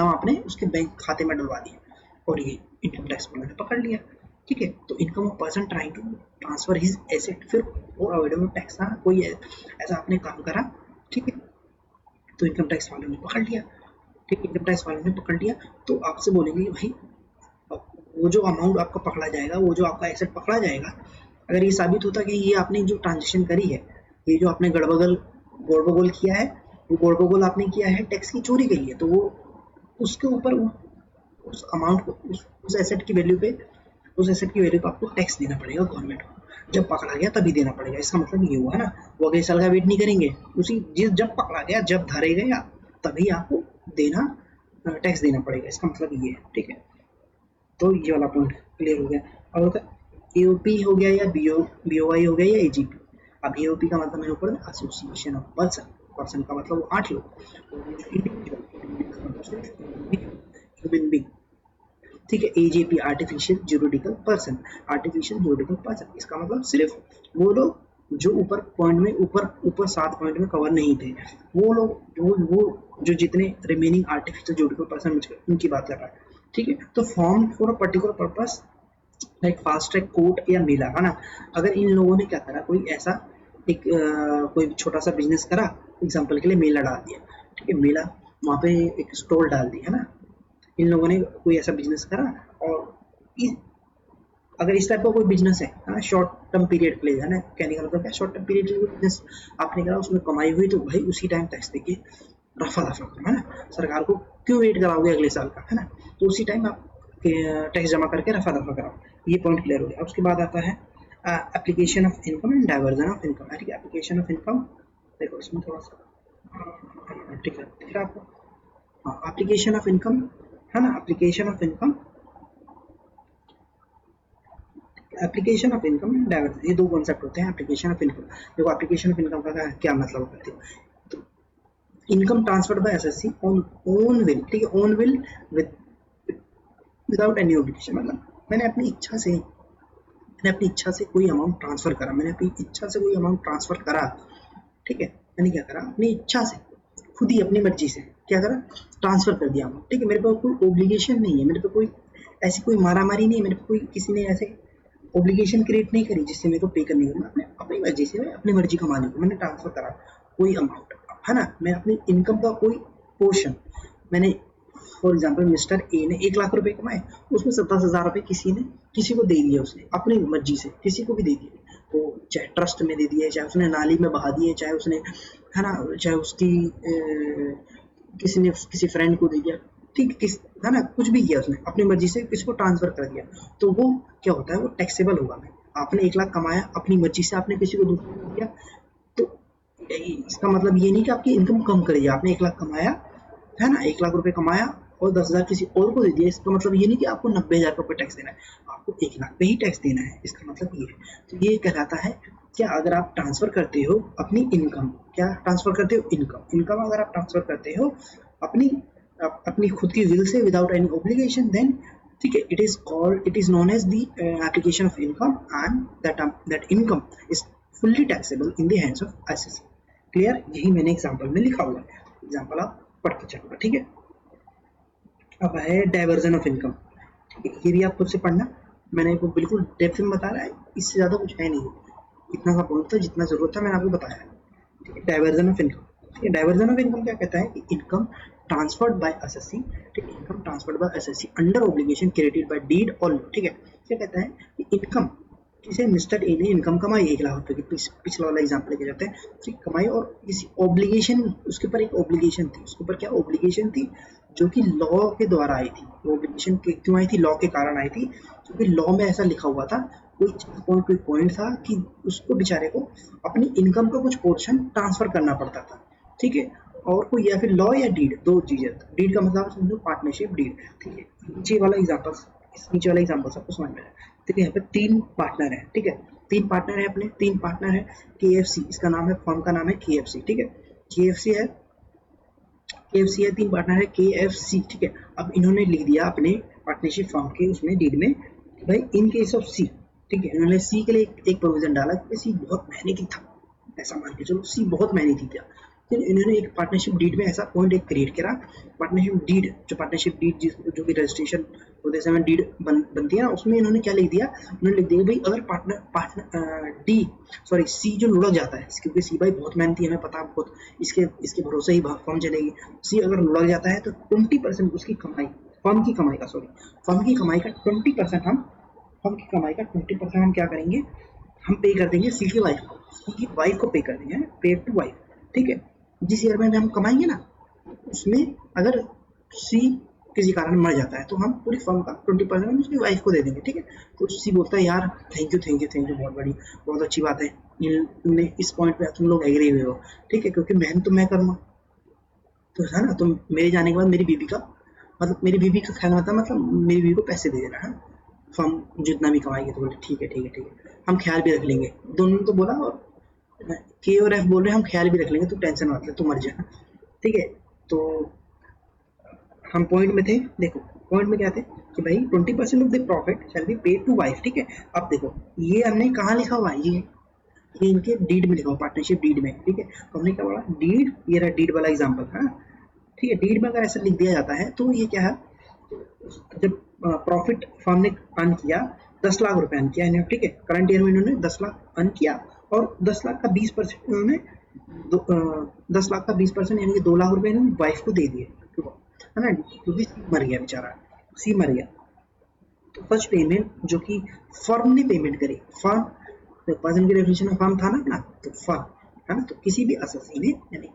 आपने उसके बैंक खाते में डलवा दिया, और ये इनकम टैक्स वाले ने पकड़ लिया, ठीक है। तो income of person trying to transfer his asset, फिर वो अवॉइडेबल टैक्स ना, कोई ऐसा आपने काम करा, ठीक है, तो इनकम टैक्स वालों ने पकड़ लिया, ठीक, इनकम टैक्स वालों ने पकड़ लिया, तो आपसे बोलेंगे भाई, वो जो अमाउंट आपका पकड़ा जाएगा, वो जो आपका एसेट पकड़ा जाएगा, अगर ये साबित होता कि ये आपने जो ट्रांजेक्शन करी है, ये जो आपने गड़बगोल किया है, वो गड़बगोल आपने किया है टैक्स की चोरी के लिए, तो वो उसके ऊपर उस अमाउंट को, उस एसेट की वैल्यू पे आपको टैक्स देना पड़ेगा गवर्नमेंट को, जब पकड़ा गया तभी देना पड़ेगा। इसका मतलब ये हुआ ना, वो अगले साल का वेट नहीं करेंगे, जब पकड़ा गया, जब धरे गया, तभी आपको टैक्स देना पड़ेगा, इसका मतलब ये है, ठीक है। तो ये वाला पॉइंट क्लियर हो गया। अब होता है एओपी हो गया, या बीओआई हो गया, या एजीपी। अब एओपी का मतलब है ऊपर एसोसिएशन ऑफ पर्सन का मतलब वो 8 लोग, ह्यूमन बीइंग, ठीक है। एजेपी आर्टिफिशियल जुरिडिकल पर्सन, इसका मतलब सिर्फ वो लोग जो ऊपर पॉइंट में, ऊपर 7 पॉइंट में कवर नहीं थे, वो लोग जो जितने रिमेनिंग आर्टिफिशियल जुरिडिकल पर्सन उनकी बात कर रहा है, ठीक है। तो form for a particular purpose like fast track court या मेला, है ना। अगर इन लोगों ने क्या करा, कोई ऐसा कोई छोटा सा बिजनेस करा, एग्जांपल के लिए मेला डाल दिया, ठीक है, मेला, वहाँ पे एक स्टॉल डाल दी, है ना। इन लोगों ने कोई ऐसा बिजनेस करा, और अगर इस टाइप का कोई बिजनेस है ना, शॉर्ट टर्म पीरियड के लिए, है ना, कहने का मतलब क्या, शॉर्ट टर्म पीरियड के लिए बिजनेस आपने करा, उसमें कमाई हुई, तो भाई उसी टाइम टैक्स देके रफा दफा करो, है ना। सरकार को क्यों वेट कराओगे अगले साल का, है ना, तो उसी टाइम आप टैक्स जमा करके रफा दफा कराओ। ये पॉइंट क्लियर हो गया। उसके बाद आता है application of income and diversion of income, ठीक है। एप्लीकेशन ऑफ इनकम, देखो इसमें थोड़ा सा ठीक है, दिख रहा है आपको, एप्लीकेशन ऑफ इनकम, है ना, application of income and diversion, ये दो कॉन्सेप्ट होते हैं, एप्लीकेशन ऑफ इनकम। देखो एप्लीकेशन ऑफ इनकम का क्या मतलब होता है, तो income transferred by SSC on own will, ठीक है, own will without any obligation, मतलब मैंने अपनी इच्छा से कोई अमाउंट ट्रांसफर करा, ठीक है। मैंने क्या करा, अपनी इच्छा से, खुद ही अपनी मर्जी से क्या करा, ट्रांसफर कर दिया अमाउंट, ठीक है। मेरे पास कोई ऑब्लिगेशन नहीं है, मेरे पे कोई ऐसी कोई मारामारी नहीं है, मेरे पे कोई किसी ने ऐसे ऑब्लिगेशन क्रिएट नहीं करी जिससे मेरे को पे करनी हो, मैं अपनी मर्जी से, अपनी मर्जी कमाने को मैंने ट्रांसफर करा कोई अमाउंट, है ना। मैं अपनी इनकम का कोई पोर्शन, मैंने फॉर एग्जाम्पल मिस्टर ए ने 1 लाख रुपए कमाए, उसमें 27,000 रुपए किसी को दे दिया, उसने अपनी मर्जी से किसी को भी दे दिए, वो चाहे ट्रस्ट में दे दिए, चाहे उसने नाली में बहा दिए, चाहे उसने, है ना, चाहे उसकी किसी ने किसी फ्रेंड को दे दिया, ठीक किस है ना, कुछ भी किया उसने अपनी मर्जी से किसको ट्रांसफर कर दिया, तो वो क्या होता है, वो टैक्सेबल होगा। आपने 1 लाख कमाया, अपनी मर्जी से आपने किसी को दूसरे को दिया, तो इसका मतलब ये नहीं कि आपकी इनकम कम करेगी। आपने 1 लाख कमाया है ना, 1 लाख रुपए कमाया और 10,000 किसी और को दे दिया, इसका मतलब ये नहीं कि आपको 90,000 रुपये टैक्स देना है, आपको 1 लाख पे ही टैक्स देना है। इसका मतलब ये है। तो ये कहलाता है क्या, अगर आप ट्रांसफर करते हो अपनी इनकम, क्या ट्रांसफर करते हो, इनकम, इनकम अगर आप ट्रांसफर करते हो अपनी अपनी खुद की will say without any obligation, then ठीक है, it is known as the application of income and that income is fully taxable in the hands of SSC. Clear, यही मैंने एग्जांपल में लिखा हुआ है, एग्जांपल आप पढ़ते चलोगे। ठीक है, अब है डाइवर्जन ऑफ इनकम। ठीक है, ये भी आप खुद से पढ़ना, मैंने आपको बिल्कुल डेप्थ में बता रहा है, इससे ज़्यादा कुछ है नहीं, इतना सा पॉइंट था, जितना ज़रूरत था मैंने आपको बताया। ठीक है, डाइवर्जन ऑफ इनकम। ठीक है, डाइवर्जन ऑफ इनकम क्या कहता है कि इनकम ट्रांसफर्ड बाय एसएससी, ठीक है, income transferred by SSC under obligation created by deed और लॉ। ठीक है, क्या कहता है कि इनकम, जैसे मिस्टर ए ने इनकम कमाई 1 लाख रुपए की, पिछला वाला एग्जाम्पल लेके जाते हैं, ठीक, कमाई और किसी ऑब्लिगेशन, उसके ऊपर एक ऑब्लिगेशन थी, उसके ऊपर क्या ऑब्लिगेशन थी, जो कि लॉ के द्वारा आई थी। ऑब्लिगेशन क्यों आई थी, लॉ के कारण आई थी, क्योंकि लॉ में ऐसा लिखा हुआ था, कोई पॉइंट था कि उसको बेचारे को अपनी इनकम का कुछ पोर्शन ट्रांसफर करना पड़ता था। ठीक है, और कोई या फिर लॉ या डीड, दो चीजें। डीड का मतलब समझो पार्टनरशिप डीड। ठीक है, नीचे वाला एग्जांपल, इस नीचे वाला एग्जांपल सबको समझ में आया। ठीक है, यहाँ पे 3 पार्टनर है। ठीक है, 3 पार्टनर है, अपने 3 पार्टनर है। KFC इसका नाम है, फर्म का नाम है KFC। ठीक है, KFC है, 3 पार्टनर है KFC। ठीक है, अब इन्होंने लिख दिया अपने पार्टनरशिप फर्म के उसमें डीड में, भाई इन केस ऑफ सी, ठीक है, इन्होंने सी के लिए एक प्रोविजन डाला कि सी बहुत मेहनती था, ऐसा मान के चलो सी बहुत मेहनती था। फिर इन्होंने एक पार्टनरशिप डीड में ऐसा पॉइंट एक क्रिएट करा, पार्टनरशिप डीड, जो पार्टनरशिप डीड जो कि रजिस्ट्रेशन होते समय डीड बनती है ना, उसमें इन्होंने क्या लिख दिया, उन्होंने लिख दिया भाई अगर सी जो लुढ़क जाता है, क्योंकि सी भाई बहुत मेहनती है, हमें पता है बहुत, इसके भरोसे ही फर्म चलेगी। सी अगर लुढ़क जाता है तो 20% उसकी कमाई, फर्म की कमाई का 20% हम, फर्म की कमाई का 20% हम क्या करेंगे, हम पे कर देंगे सी की वाइफ को, पे कर देंगे, पे टू वाइफ। ठीक है, जिस ईयर में हम कमाएंगे ना, उसमें अगर सी किसी कारण मर जाता है तो हम पूरी फर्म का 20% उसकी वाइफ को दे देंगे। ठीक है, तो सी बोलता है यार थैंक यू, बहुत अच्छी बात है, तुमने इस पॉइंट पे तुम लोग एग्री हुए हो। ठीक है, क्योंकि मेहनत तो मैं करूँगा, तो है ना, तो मेरे जाने के बाद मेरी बीवी का ख्याल आता है, मतलब मेरी बीवी को पैसे दे देना है, फर्म जितना भी कमाएगी। तो बोले ठीक है, हम ख्याल भी रख लेंगे। दोनों तो बोला, और के और एफ बोल रहे हैं हम ख्याल भी रख लेंगे, तू टेंशन मत ले, तू मर जाना। ठीक है, तो हम पॉइंट में थे, देखो पॉइंट में क्या थे कि भाई 20% of the profit shall be paid to wife. ठीक है, अब देखो ये हमने कहाँ लिखा हुआ है, ये इनके डीड में लिखा हुआ, पार्टनरशिप डीड में। ठीक है, तो हमने क्या बोला, डीड, ये रहा डीड वाला एग्जाम्पल। हाँ ठीक है, डीड में अगर ऐसा लिख दिया जाता है तो ये क्या है, जब प्रॉफिट फर्म ने अर्न किया 10 लाख रुपए अर्न किया इन्होंने। ठीक है, करंट ईयर में इन्होंने 10 लाख अर्न किया, और 10 लाख का 20% इन्होंने 10 लाख का 20% यानी कि 2 लाख रुपए इन्होंने वाइफ को दे दिए, है ना, क्योंकि सी मर गया बेचारा, सी मर गया। तो फर्स्ट पेमेंट जो कि फर्म ने पेमेंट करी, फर्म पर्सन की डेफिनेशन में फर्म था ना, तो फर्म है ना, तो किसी भी एसएससी ने, यानी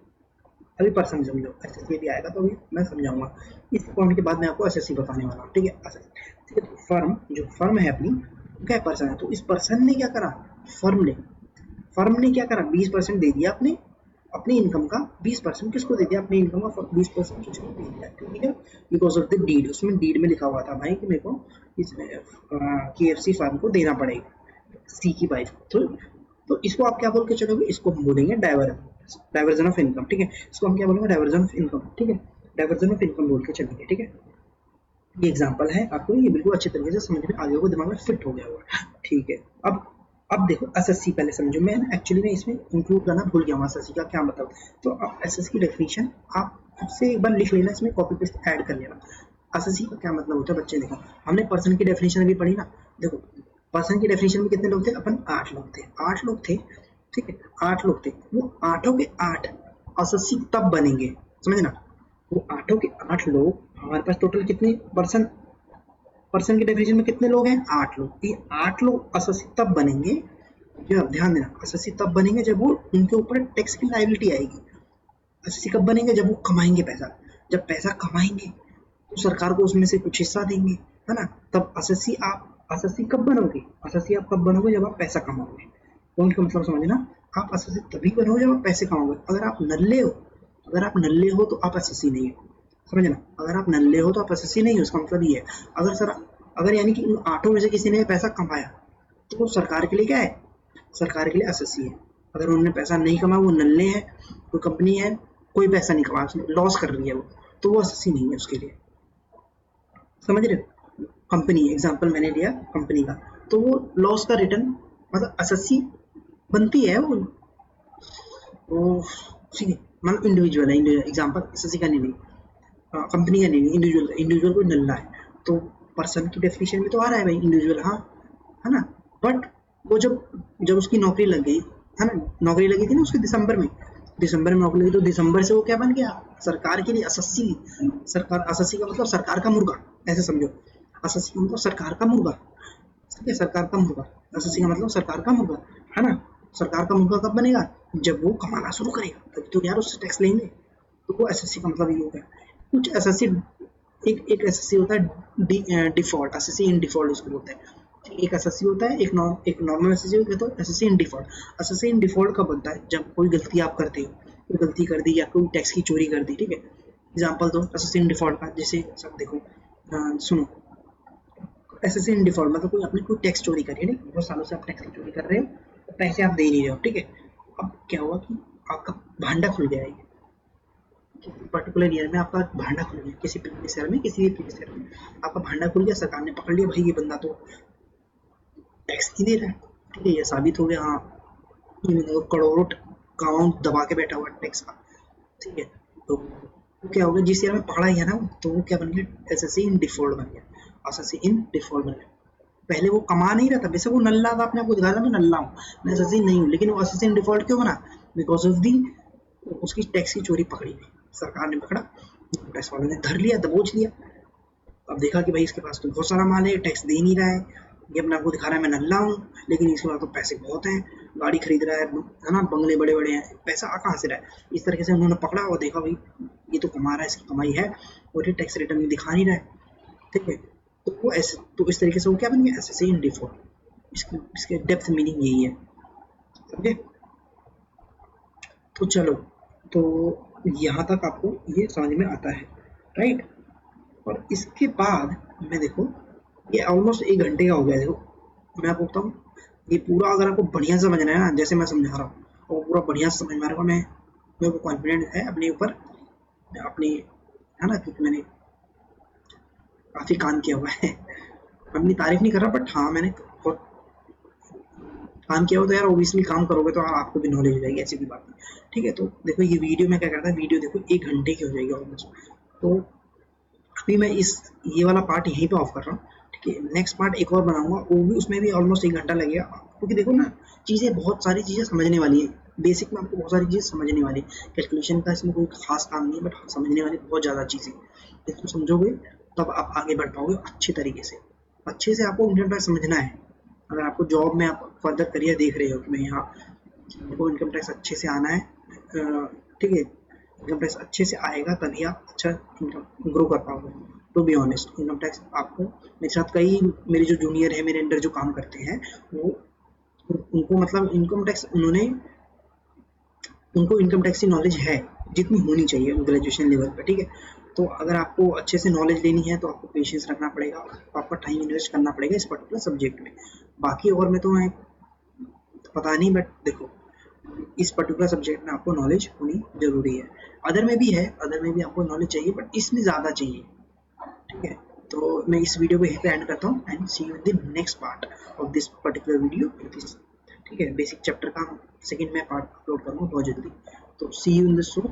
अभी पर्सन समझो, एसएससी भी आएगा तो अभी मैं समझाऊंगा, इस पॉइंट के बाद मैं आपको एसएससी बताने वाला हूँ। ठीक है, ठीक है, तो फर्म, जो फर्म है अपनी, क्या पर्सन है, तो इस पर्सन ने क्या करा, फर्म ने क्या करा, 20% दे दिया अपनी इनकम का, 20% किसको दे दिया, अपनी इनकम का 20% किसको दे दिया। ठीक है, बिकॉज ऑफ द डीड, उसमें डीड में लिखा हुआ था भाई कि मेरे को इस KFC फर्म को देना पड़ेगा सी की वाइफ को। तो इसको आप क्या बोल के चलोगे, इसको हम बोलेंगे डाइवर्जन ऑफ इनकम। ठीक है, इसको हम क्या बोलेंगे, डाइवर्जन ऑफ इनकम। ठीक है, डाइवर्जन ऑफ इनकम बोल के चलेंगे। ठीक है, ये एग्जांपल है, आपको ये बिल्कुल अच्छे तरीके से समझ में आ गया होगा, दिमाग में फिट हो गया होगा। ठीक है, अब देखो एसएससी पहले समझो, मैं एक्चुअली में इसमें इंक्लूड करना भूल गया हूँ एसएससी का क्या मतलब। तो अब एसएससी की डेफिनेशन आप खुद से एक बार लिख लेना, इसमें कॉपी पेस्ट ऐड कर लेना। एसएससी का क्या मतलब होता है बच्चे, देखो हमने पर्सन की डेफिनेशन भी पढ़ी ना। देखो पर्सन की डेफिनेशन में कितने लोग थे, अपन 8 लोग थे, 8 लोग थे। ठीक है, 8 लोग थे, वो 8 के 8 एसएससी तब बनेंगे, समझना, वो 8 के 8 लोग, हमारे पास टोटल कितने पर्सन की डेफिनेशन में कितने लोग हैं, 8 लोग। ये 8 लोग एसएससी तब बनेंगे, ध्यान देना, एसएससी तब बनेंगे जब वो उनके ऊपर टैक्स की लायबिलिटी आएगी। एसएससी कब बनेंगे, जब वो कमाएंगे पैसा, जब पैसा कमाएंगे तो सरकार को उसमें से कुछ हिस्सा देंगे, है ना। तब एसएससी कब बनोगे? एसएससी आप कब बनोगे? जब आप पैसा कमाओगे। पॉइंट का मतलब समझना, आप एसएससी तभी बनोगे जब आप पैसे कमाओगे। अगर आप नल्ले हो तो आप एसएससी नहीं हो, समझना। अगर आप नल्ले हो तो आप एसएससी नहीं हो, इसका मतलब ये है। अगर यानी कि इन 8 में से किसी ने पैसा कमाया तो वो सरकार के लिए क्या है? सरकार के लिए एसएससी है। अगर उन्होंने पैसा नहीं कमाया, वो नल्ले हैं, कोई कंपनी है कोई पैसा नहीं कमा, उसने लॉस कर रही है वो, तो वो एसएससी नहीं है उसके लिए, समझ रहे हो। कंपनी एग्जांपल मैंने लिया कंपनी का, तो वो लॉस का रिटर्न मतलब एसएससी बनती है वो ठीक है। मतलब इंडिविजुअल है, एग्जांपल एसएससी का नहीं, कंपनी का नहीं, इंडिविजुअल कोई नल्ला है तो पर्सन की डेफिनेशन में तो आ रहा है भाई इंडिविजुअल, हाँ, है ना। बट वो जब उसकी नौकरी लग गई, है ना, नौकरी लगी थी ना उसकी दिसंबर में नौकरी लगी, तो दिसंबर से वो क्या बन गया? सरकार के लिए एसएससी। एसएससी का मतलब सरकार का मुर्गा, ऐसे समझो। एसएससी का मतलब सरकार का मुर्गा, ठीक है, सरकार का मुर्गा। एसएससी का मतलब सरकार का मुर्गा, है ना। सरकार का मुर्गा कब बनेगा? जब वो कमाना शुरू करेगा, तब तो यार उससे टैक्स लेंगे। तो वो एसएससी का मतलब ये होता है। कुछ एसएससी, एक एसएससी होता है डिफॉल्ट, एसएससी इन डिफॉल्ट उसको बोलते हैं। एक एसएससी होता है, एक नॉर्मल एसएससी होता है, तो assessee in default. Assessee in default कब बनता है? जब कोई गलती आप करते हो, कोई गलती कर दी या कोई टैक्स की चोरी कर दी, ठीक है। एग्जाम्पल दो एसएससी इन डिफॉल्ट का, जैसे सब देखो, सुनो, एसएससी इन डिफॉल्ट मतलब कोई टैक्स चोरी करी है, बहुत सालों से आप टैक्स की चोरी कर रहे हो, तो पैसे आप दे नहीं रहे हो, ठीक है। अब क्या हुआ कि आपका भांडा खुल गया है, पर्टिकुलर ईयर में आपका भांडा खुल गया, किसी प्रीवियस ईयर में, किसी भी प्रीवियस ईयर में आपका भांडा खुल गया, सरकार ने पकड़ लिया, भाई ये बंदा तो टैक्स नहीं दे रहा है, ठीक है, ये साबित हो गया, हाँ ये करोड़ों का अमाउंट दबा के बैठा हुआ टैक्स का, ठीक है। तो क्या हो गया, जिस ईयर में पकड़ा गया ना, तो वो क्या बन गया? एसएससी इन डिफॉल्ट बन गया, एसएससी इन डिफॉल्ट बन गया। पहले वो कमा नहीं रहा था, वैसे वो नल्ला था, अपने आपको दिखा था मैं नल्ला हूँ, मैं एसएससी नहीं हूँ, लेकिन वो एसएससी इन डिफॉल्ट क्यों बना? बिकॉज ऑफ दी उसकी टैक्स की चोरी पकड़ी गई, सरकार ने पकड़ा, टैक्स वालों ने धर लिया, दबोच लिया। अब देखा कि भाई इसके पास तो बहुत सारा माल है, टैक्स दे नहीं रहा है, ये अपने आपको दिखा रहा है मैं नल्ला हूँ, लेकिन इसके पास तो पैसे बहुत हैं, गाड़ी खरीद रहा है ना, बंगले बड़े बड़े हैं, पैसा आ कहाँ से रहा है? इस तरीके से उन्होंने पकड़ा और देखा भाई ये तो कमा रहा है, इसकी कमाई है, और ये टैक्स रिटर्न में दिखा नहीं रहा है, ठीक है। तो वो ऐसे, तो इस तरीके से वो क्या बन गया? Assessee in default. इसके डेप्थ मीनिंग यही है, समझे। तो चलो, तो यहाँ तक आपको ये समझ में आता है, राइट। और इसके बाद मैं देखो, ये ऑलमोस्ट 1 घंटे का हो गया। देखो मैं आपको बताऊँ, ये पूरा अगर आपको बढ़िया समझना है ना, जैसे मैं समझा रहा हूँ, और पूरा बढ़िया समझ में आ रहा है, मेरे को कॉन्फिडेंस है अपने ऊपर, अपनी, है ना, क्योंकि मैंने काफ़ी काम किया हुआ है। अपनी तारीफ नहीं कर रहा, बट हाँ मैंने बहुत काम किया हो, तो यार ओबियसली काम करोगे तो आपको भी नॉलेज हो जाएगी, ऐसी भी बात नहीं, ठीक है। तो देखो ये वीडियो में क्या करता है, वीडियो देखो 1 घंटे की हो जाएगी ऑलमोस्ट। तो अभी मैं ये वाला पार्ट यहीं पे ऑफ कर रहा हूँ, ठीक है। नेक्स्ट पार्ट एक और बनाऊंगा, वो भी उसमें भी ऑलमोस्ट 1 घंटा लगेगा, क्योंकि देखो ना, बहुत सारी चीज़ें समझने वाली है, बेसिक में आपको बहुत सारी चीज़ें समझने वाली है। कैलकुलेशन का इसमें कोई खास काम नहीं है, बट समझने वाली बहुत ज़्यादा चीज़ें, इसको समझोगे तब आप आगे बढ़ पाओगे अच्छे तरीके से। अच्छे से आपको इनकम टैक्स समझना है। अगर आपको जॉब में आप फर्दर करियर देख रहे हो कि मैं यहाँ, आपको इनकम टैक्स अच्छे से आना है, ठीक है, इनकम टैक्स अच्छे से आएगा तभी आप अच्छा इनकम ग्रो कर पाओगे। To be honest, income tax आपको, मेरे साथ कई मेरे जो जूनियर है, मेरे अंडर जो काम करते हैं, वो उनको मतलब इनकम टैक्स उनको इनकम टैक्स की नॉलेज है जितनी होनी चाहिए ग्रेजुएशन लेवल पर, ठीक है। तो अगर आपको अच्छे से नॉलेज लेनी है तो आपको पेशेंस रखना पड़ेगा, आपका टाइम इन्वेस्ट करना पड़ेगा इस पर्टिकुलर सब्जेक्ट में। बाकी और में तो मैं पता नहीं, बट देखो इस पर्टिकुलर सब्जेक्ट में आपको नॉलेज होनी जरूरी है। अदर में भी है, अदर में भी आपको नॉलेज चाहिए, बट इसमें ज़्यादा चाहिए, ठीक है। तो मैं इस वीडियो को यहीं पे एंड करता हूँ, and see you in the next part of this particular video, ठीक है। बेसिक चैप्टर का सेकंड में पार्ट अपलोड करूँगा बहुत जल्दी। तो see you in this show,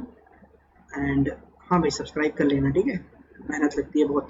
and हाँ भाई सब्सक्राइब कर लेना, ठीक है, मेहनत लगती है बहुत।